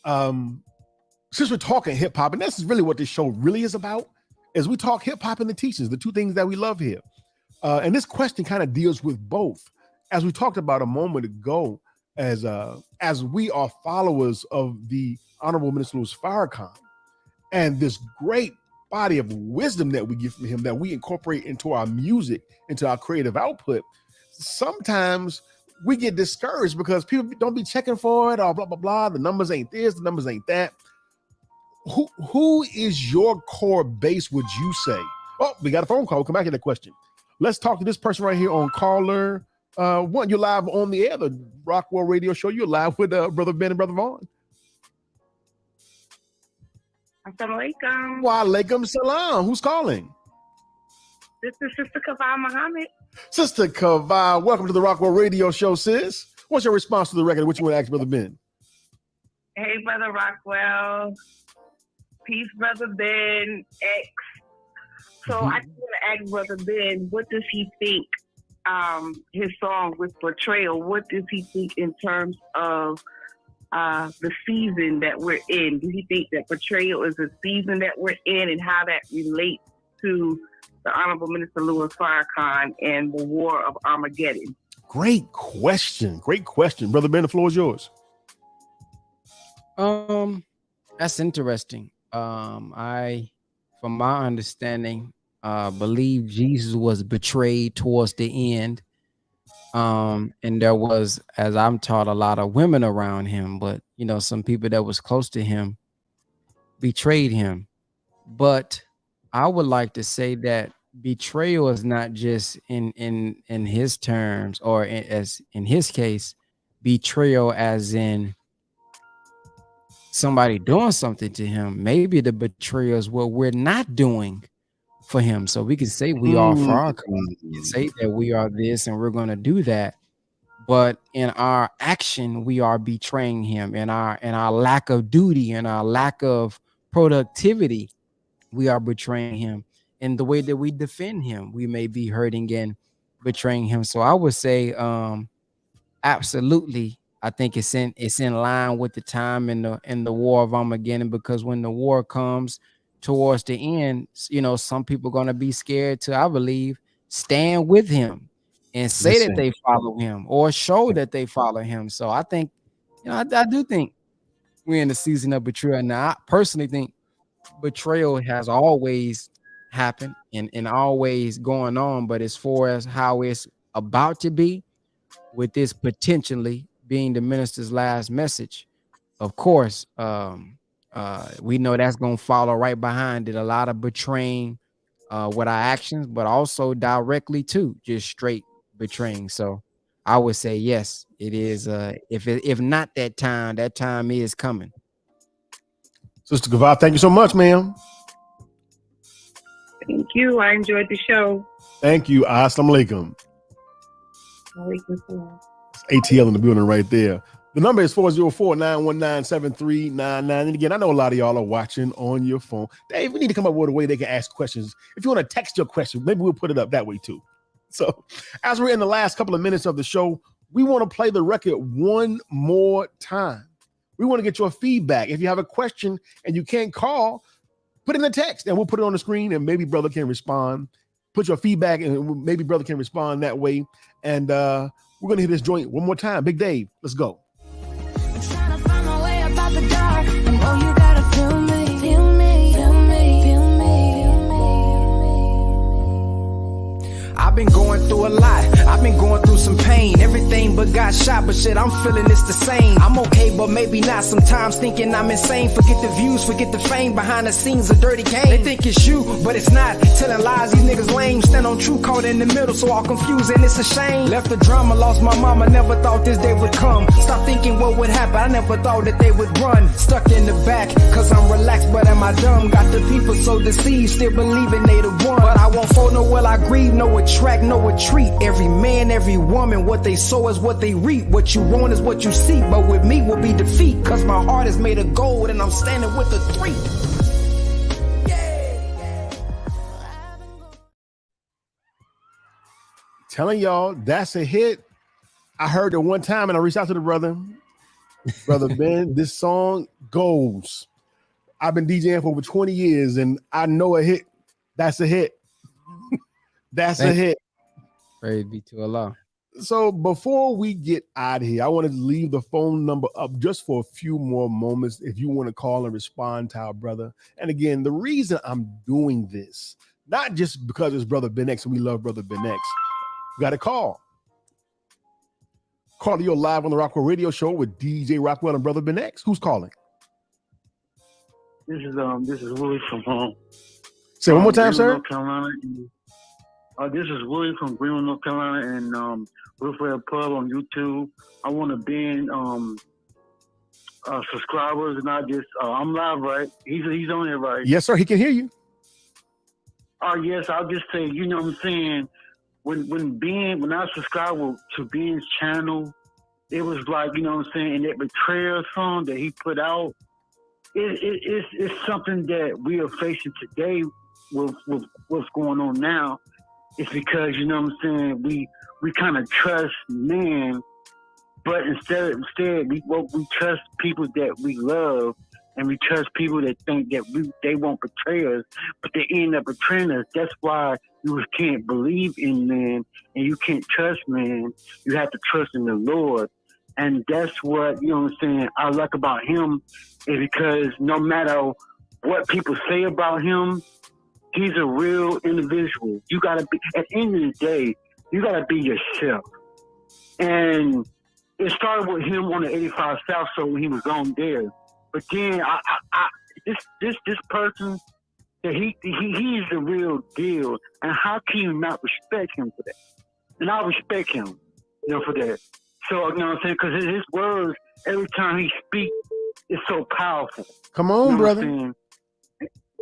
C: Since we're talking hip hop, and this is really what this show really is about, is we talk hip hop and the teachings, the two things that we love here. And this question kind of deals with both. as we talked about a moment ago, as we are followers of the Honorable Minister Louis Farrakhan, and this great body of wisdom that we get from him, that we incorporate into our music, into our creative output, sometimes we get discouraged because people don't be checking for it, or blah blah blah. The numbers ain't this, the numbers ain't that. Who is your core base, would you say? Oh, we got a phone call. We'll come back to that question. Let's talk to this person right here on caller one. You're live on the air, the Rockwell Radio Show. You're live with Brother Ben and Brother Vaughn.
L: Assalamu alaikum.
C: Wa alaikum salam. Who's calling?
L: This is Sister Kavah Muhammad.
C: Sister Kavah, welcome to the Rockwell Radio Show, sis. What's your response to the record? What you want to ask Brother Ben?
L: Hey, Brother Rockwell. Peace, Brother Ben. X. So I just want to ask Brother Ben, what does he think his song with Betrayal, what does he think in terms of the season that we're in? Do you think that Betrayal is a season that we're in, and how that relates to the Honorable Minister Louis Farrakhan and the War of Armageddon?
C: Great question. Great question. Brother Ben, the floor is yours.
E: That's interesting. I, from my understanding, believe Jesus was betrayed towards the end. And there was, as I'm taught, a lot of women around him, but you know, some people that was close to him betrayed him. But I would like to say that betrayal is not just in his terms, or as in his case, betrayal as in somebody doing something to him. Maybe the betrayal is what we're not doing for him. So we can say we are Farrakhan, we can say that we are this and we're going to do that, but in our action we are betraying him. In our lack of duty and our lack of productivity, we are betraying him. In the way that we defend him, we may be hurting and betraying him. So I would say absolutely, I think it's in line with the time in the War of Armageddon, because when the war comes towards the end, you know, some people are going to be scared to, I believe, stand with him and say that they follow him or show that they follow him. So I think, you know, I do think we're in the season of betrayal. Now, I personally think betrayal has always happened and always going on, but as far as how it's about to be, with this potentially being the minister's last message, of course, we know that's going to follow right behind it. A lot of betraying with our actions, but also directly too, just straight betraying. So I would say yes, it is. If not that time is coming.
C: Sister Kavah, thank you so much, ma'am.
L: Thank you. I enjoyed the show.
C: Thank you. Assalamu alaikum. ATL in the building right there. The number is 404-919-7399. And again, I know a lot of y'all are watching on your phone. Dave, we need to come up with a way they can ask questions. If you want to text your question, maybe we'll put it up that way too. So as we're in the last couple of minutes of the show, we want to play the record one more time. We want to get your feedback. If you have a question and you can't call, put in a text and we'll put it on the screen and maybe brother can respond. Put your feedback and maybe brother can respond that way. And we're going to hit this joint one more time. Big Dave, let's go.
K: I'm trying to find my way about the dark. And oh, you gotta feel me, feel me, feel me, feel me, feel me.
D: I've been going through a lot. I've been going through some pain. Everything but got shot, but shit, I'm feeling it's the same. I'm okay, but maybe not. Sometimes thinking I'm insane. Forget the views, forget the fame. Behind the scenes, a dirty game. They think it's you, but it's not. Telling lies, these niggas lame. Stand on truth, caught in the middle, so all confused, and it's a shame. Left the drama, lost my mama. Never thought this day would come. Stop thinking what would happen. I never thought that they would run. Stuck in the back, cause I'm relaxed, but am I dumb? Got the people so deceived, still believing they the one. But I won't fold, no will I grieve, no attract, no retreat. Every man, every woman, what they sow is what they reap. What you want is what you seek, but with me will be defeat. Cause my heart is made of gold and I'm standing with the 3.
C: Telling y'all that's a hit. I heard it one time and I reached out to the brother Ben. This song goes. I've been DJing for over 20 years and I know a hit. That's a hit. That's a hit.
E: Praise be to Allah.
C: So before we get out of here, I want to leave the phone number up just for a few more moments if you want to call and respond to our brother. And again, the reason I'm doing this, not just because it's Brother Ben X and we love Brother Ben X, got a call. Carter, you're live on the Rockwell Radio Show with DJ Rockwell and Brother Ben X. Who's calling?
M: This is Willie from home.
C: Say one more time, sir.
M: North Carolina. This is Willie from Greenville, North Carolina, and Rockwell Pub on YouTube. I want to bend subscribers, and I'm live, right? He's on here, right?
C: Yes, sir. He can hear you.
M: Yes. I'll just say, you know what I'm saying. When I subscribed to Ben's channel, it was like, you know what I'm saying, that Betrayal song that he put out, it's something that we are facing today with what's going on now. It's because, you know what I'm saying, we kind of trust man, but instead we trust people that we love, and we trust people that think that they won't betray us, but they end up betraying us. That's why you can't believe in man and you can't trust man. You have to trust in the Lord. And that's what, you know what I'm saying, I like about him, is because no matter what people say about him, he's a real individual. You gotta be, at the end of the day, you gotta be yourself. And it started with him on the 85 South Show when he was on there. But then this person, that he's the real deal. And how can you not respect him for that? And I respect him, you know, for that. So, you know what I'm saying? Because his words, every time he speaks, is so powerful.
C: Come on,
M: you know
C: brother.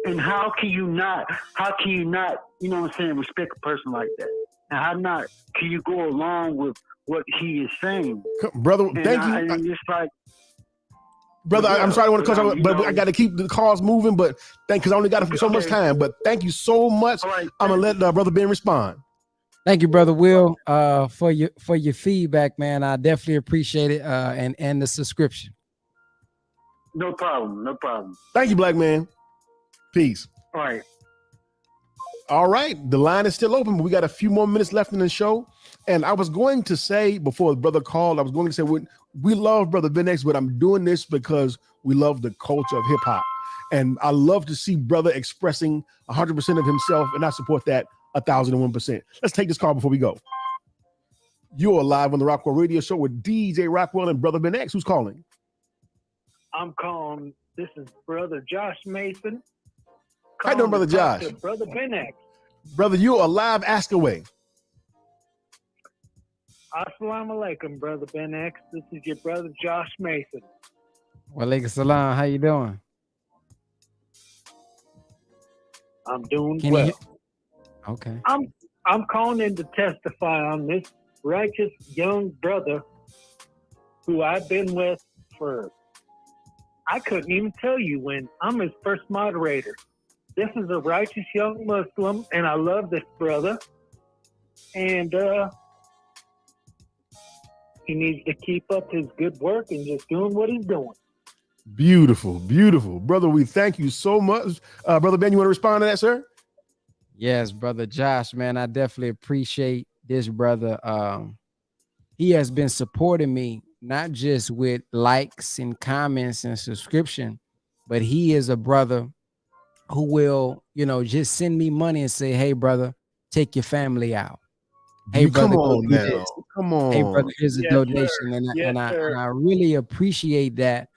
M: And how can you not, you know what I'm saying, respect a person like that? And how not can you go along with what he is saying?
C: Brother, thank you.
M: And it's like,
C: brother, I'm sorry I want to cut you, but I got to keep the calls moving. But because I only got so much time. But thank you so much. Right, I'm gonna let Brother Ben respond.
E: Thank you, Brother Will, for your feedback, man. I definitely appreciate it, and the subscription.
M: No problem.
C: Thank you, black man. Peace. All right. The line is still open, but we got a few more minutes left in the show. And I was going to say before the brother called, I was going to say we love Brother Ben X, but I'm doing this because we love the culture of hip hop. And I love to see brother expressing 100% of himself, and I support that 1,001%. Let's take this call before we go. You're live on the Rockwell Radio Show with DJ Rockwell and Brother Ben X. Who's calling?
N: I'm calling. This is Brother Josh Mason.
C: How you doing, Brother Josh?
N: Brother Ben X.
C: Brother, you're alive. Ask away.
N: Assalamu alaikum, Brother Ben X. This is your brother Josh Mason.
E: Walaikum salam. How you doing?
N: I'm doing well.
E: Okay.
N: I'm calling in to testify on this righteous young brother who I've been with for, I couldn't even tell you when. I'm his first moderator. This is a righteous young Muslim, and I love this brother. And he needs to keep up his good work and just doing what he's doing.
C: Beautiful, beautiful. Brother, we thank you so much. Brother Ben, you want to respond to that, sir?
E: Yes, Brother Josh, man, I definitely appreciate this brother. He has been supporting me, not just with likes and comments and subscription, but he is a brother who will, just send me money and say, hey, brother, take your family out. Hey, brother,
C: come on now. Come on.
E: Hey, brother, here's a donation. And I really appreciate that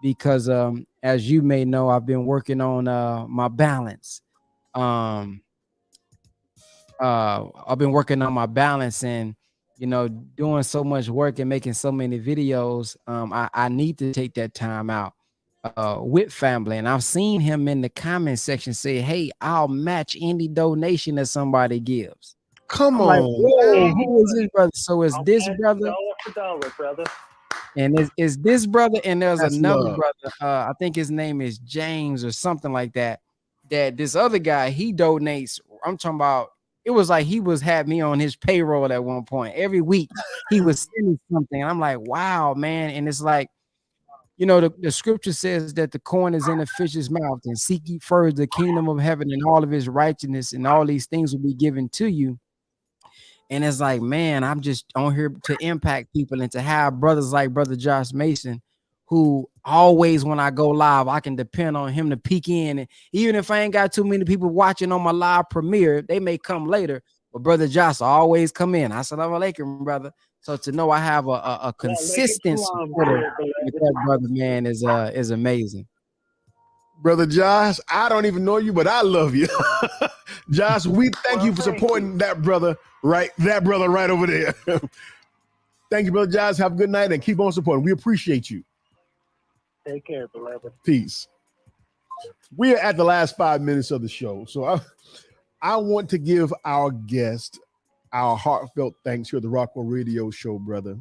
E: because, as you may know, I've been working on my balance. I've been working on my balance and, doing so much work and making so many videos. I need to take that time out with family. And I've seen him in the comment section say, hey, I'll match any donation that somebody gives.
C: Come on.
E: Like, who is this brother? So is this brother?
N: Dollar for dollar, brother.
E: And is this brother? And there's
C: That's
E: another
C: love.
E: brother. I think his name is James or something like that. That this other guy, he donates. I'm talking about. It was like he had me on his payroll at one point. Every week he was sending something. And I'm like, wow, man. And it's like, the scripture says that the coin is in the fish's mouth, and seek ye first the kingdom of heaven and all of his righteousness, and all these things will be given to you.
D: And it's like, man, I'm just on here to impact people and to have brothers like Brother Josh Mason, who always, when I go live, I can depend on him to peek in. And even if I ain't got too many people watching on my live premiere, they may come later. But Brother Josh always come in. Assalamu alaikum, brother. So to know I have a consistent supporter with that brother, man, is amazing.
C: Brother Josh, I don't even know you, but I love you. Josh, we thank you for supporting that brother right over there. Thank you, Brother Josh. Have a good night and keep on supporting. We appreciate you.
N: Take care, beloved.
C: Peace. We are at the last 5 minutes of the show. So I want to give our guest our heartfelt thanks here at the Rockwell Radio Show, brother.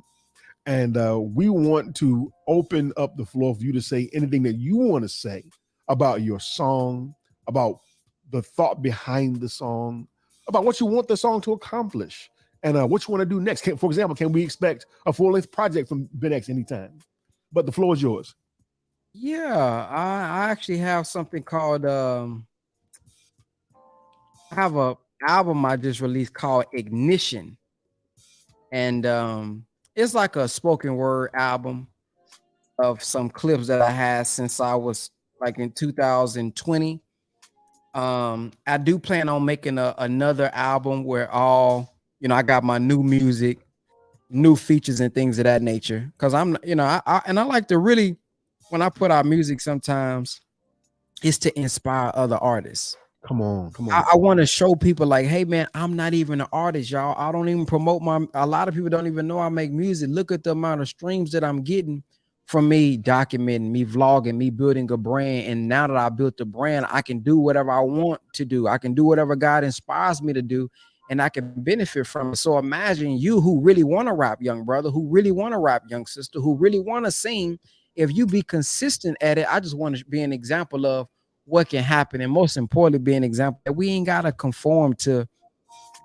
C: And we want to open up the floor for you to say anything that you want to say about your song, about the thought behind the song, about what you want the song to accomplish, and what you want to do next. For example, can we expect a full-length project from Ben X anytime? But the floor is yours.
D: Yeah, I actually have something called I have a album I just released called Ignition. And it's like a spoken word album of some clips that I had since I was like in 2020. I do plan on making another album where I got my new music, new features and things of that nature. Cause I like to really, when I put out music sometimes, it's to inspire other artists.
C: Come on.
D: I want to show people like, hey man, I'm not even an artist, y'all. I don't even promote a lot of people don't even know I make music. Look at the amount of streams that I'm getting from me documenting, me vlogging, me building a brand. And now that I built the brand, I can do whatever I want to do. I can do whatever God inspires me to do, and I can benefit from it. So imagine you who really want to rap, young brother, who really want to rap, young sister, who really want to sing. If you be consistent at it, I just want to be an example of what can happen, and most importantly, be an example that we ain't got to conform to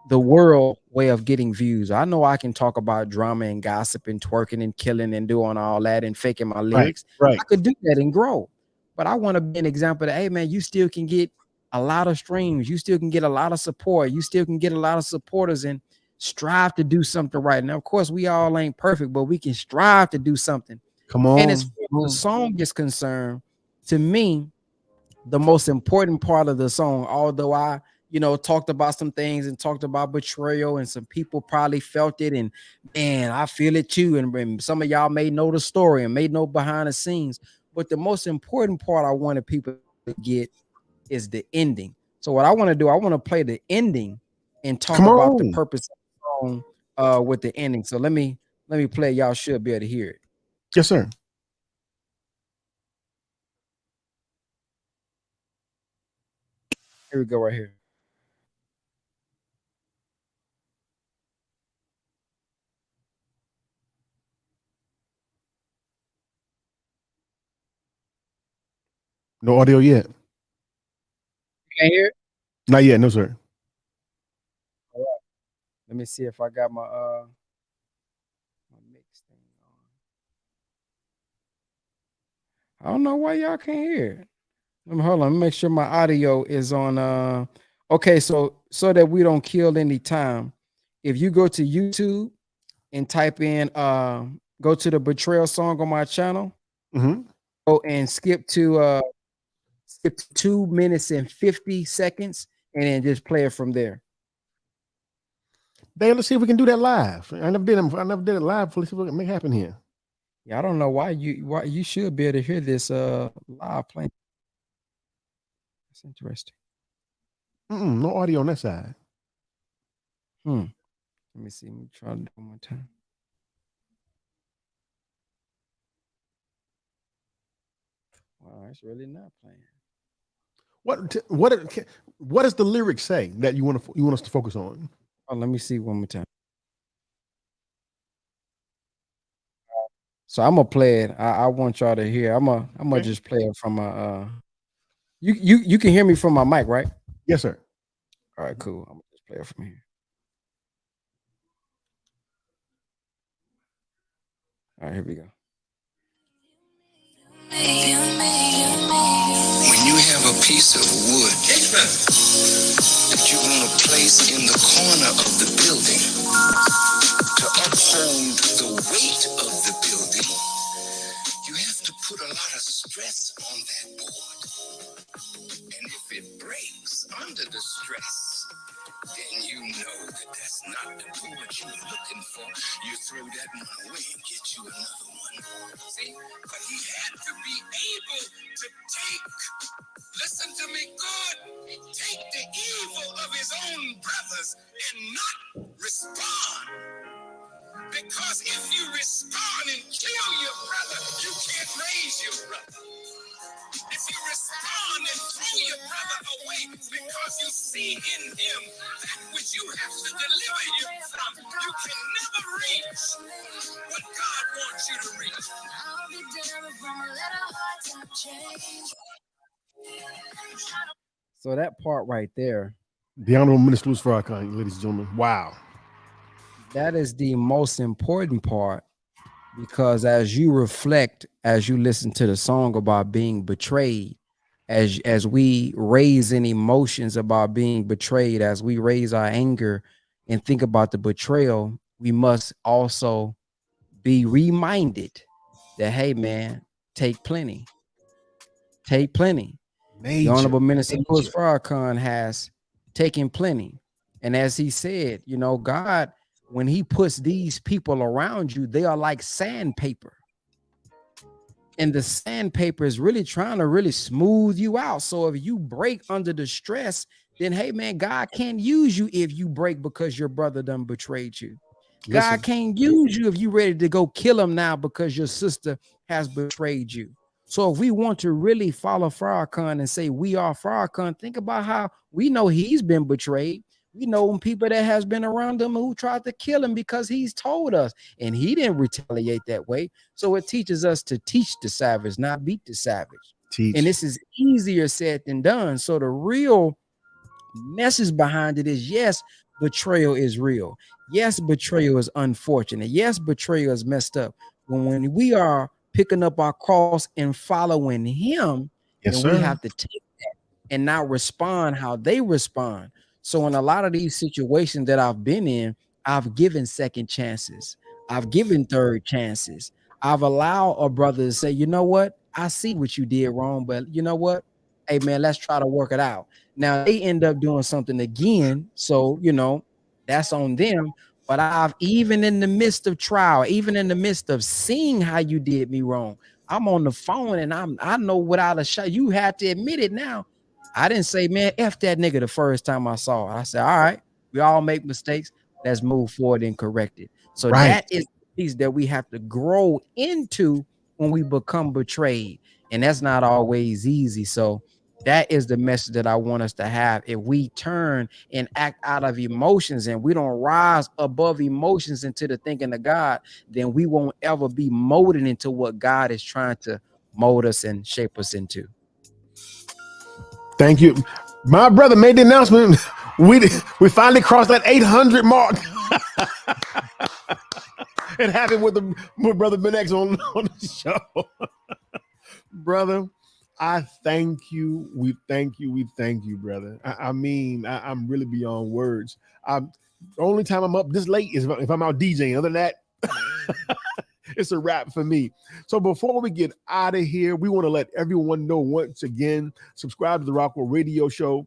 D: the world way of getting views. I know I can talk about drama and gossip and twerking and killing and doing all that and faking my lyrics.
C: Right.
D: I could do that and grow, but I want to be an example that, hey man, you still can get a lot of streams, you still can get a lot of support, you still can get a lot of supporters, and strive to do something right. Now, of course, we all ain't perfect, but we can strive to do something.
C: Come on.
D: And as far as the song is concerned, to me, the most important part of the song, although I, talked about some things and talked about betrayal, and some people probably felt it, and man, I feel it too. And some of y'all may know the story and may know behind the scenes, but the most important part I wanted people to get is the ending. So what I want to do, I want to play the ending and talk about the purpose of the song with the ending. So let me play. Y'all should be able to hear it.
C: Yes, sir.
D: Here we go, right here.
C: No audio yet.
D: You can't hear it?
C: Not yet, no, sir.
D: All right. Let me see if I got my mix thing on. I don't know why y'all can't hear it. Hold on, let me make sure my audio is on. Okay, so that we don't kill any time, if you go to YouTube and type in go to the Betrayal song on my channel, go and skip to 2 minutes and 50 seconds, and then just play it from there.
C: Dan, let's see if we can do that live. I never did it live. Let's see what can make happen here.
D: Yeah, I don't know why you should be able to hear this live playing. That's interesting.
C: No audio on that side.
D: Let me see. Let me try to do it one more time. Wow, it's really not playing.
C: What does the lyric say that you want us to focus on?
D: Oh, let me see one more time. So I'm gonna play it. I want y'all to hear. I'm gonna just play it from my you can hear me from my mic, right?
C: Yes, sir.
D: All right, cool. I'm gonna just play it from here. All right, here we go.
O: When you have a piece of wood
J: strength that you want to place in the corner of the building to uphold the weight of the building, you have to put a lot of stress on that board. And if it breaks under the stress, then you know that that's not the board you were looking for. You throw that one away and get you another one. See? But he had to be able to listen to me good, take the evil of his own brothers and not respond. Because if you respond and kill your brother, you can't raise your brother. If you respond and throw your brother away because you see in him that which you have to deliver him from, you can never reach what God wants you to reach. I'll be down from a little hard time change.
E: So that part right there,
C: the Honorable Minister Louis Farrakhan, ladies and gentlemen. Wow.
E: That is the most important part, because as you reflect, as you listen to the song about being betrayed, as we raise in emotions about being betrayed, as we raise our anger and think about the betrayal, we must also be reminded that, hey man, take plenty. Take plenty. The Honorable Minister Louis Farrakhan has taken plenty. And as he said, you know, God, when he puts these people around you, they are like sandpaper. And the sandpaper is really trying to really smooth you out. So if you break under the stress, then hey man, God can't use you if you break because your brother done betrayed you. God can't use you if you ready to go kill him now because your sister has betrayed you. So if we want to really follow Farrakhan and say we are Farrakhan, think about how we know he's been betrayed. We know people that has been around him who tried to kill him because he's told us, and he didn't retaliate that way. So it teaches us to teach the savage, not beat the savage. And this is easier said than done. So the real message behind it is, yes, betrayal is real. Yes, betrayal is unfortunate. Yes, betrayal is messed up. But when we are picking up our cross and following him, then we have to take that and not respond how they respond. So in a lot of these situations that I've been in, I've given second chances. I've given third chances. I've allowed a brother to say, you know what? I see what you did wrong, but you know what? Hey man, let's try to work it out. Now they end up doing something again. So, you know, that's on them. But I've, even in the midst of trial, even in the midst of seeing how you did me wrong, I'm on the phone and I know without a shot, you had to admit it now. I didn't say, man, F that nigga the first time I saw it. I said, all right, we all make mistakes. Let's move forward and correct it. So that is the piece that we have to grow into when we become betrayed. And that's not always easy. So that is the message that I want us to have. If we turn and act out of emotions and we don't rise above emotions into the thinking of God, then we won't ever be molded into what God is trying to mold us and shape us into.
C: Thank you. My brother made the announcement. We finally crossed that 800 mark. It happened with brother Ben X on the show. Brother, I thank you. We thank you. We thank you, brother. I mean, I'm really beyond words. The only time I'm up this late is if I'm out DJing. Other than that, it's a wrap for me. So before we get out of here, we want to let everyone know once again, subscribe to the Rockwell Radio Show.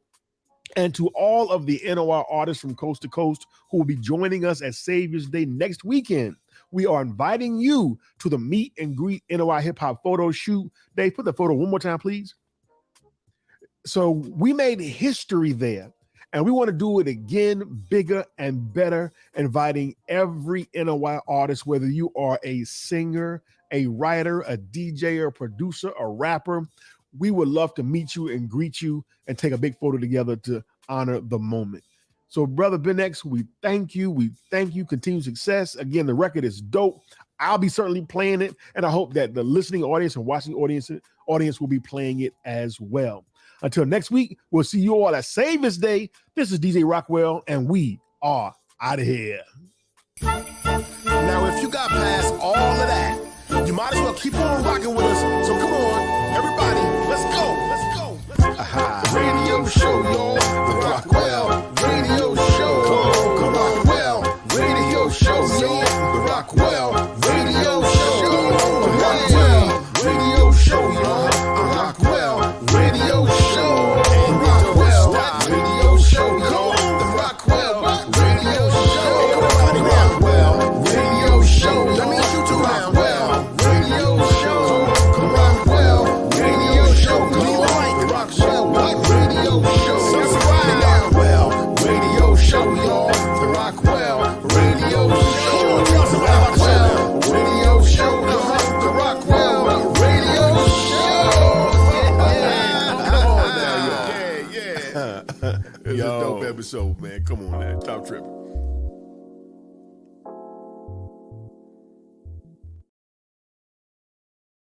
C: And to all of the NOR artists from coast to coast who will be joining us at Savior's Day next weekend, we are inviting you to the Meet and Greet NOR Hip Hop photo shoot. Dave, put the photo one more time, please. So we made history there. And we want to do it again, bigger and better, inviting every NOI artist, whether you are a singer, a writer, a DJ, a producer, a rapper. We would love to meet you and greet you and take a big photo together to honor the moment. So, Brother Ben X, we thank you. We thank you. Continued success. Again, the record is dope. I'll be certainly playing it, and I hope that the listening audience and watching audience will be playing it as well. Until next week, we'll see you all at Savior's Day. This is DJ Rockwell, and we are out of here.
A: Now, if you got past all of that, you might as well keep on rocking with us. So come on, everybody, let's go. Radio show, yo.
C: show, y'all. The Rockwell Radio Show. The Rockwell Radio Show, y'all. The Rockwell Radio Show. Come on now, y'all. Yeah. It's a dope episode, man. Come on, man. Stop tripping.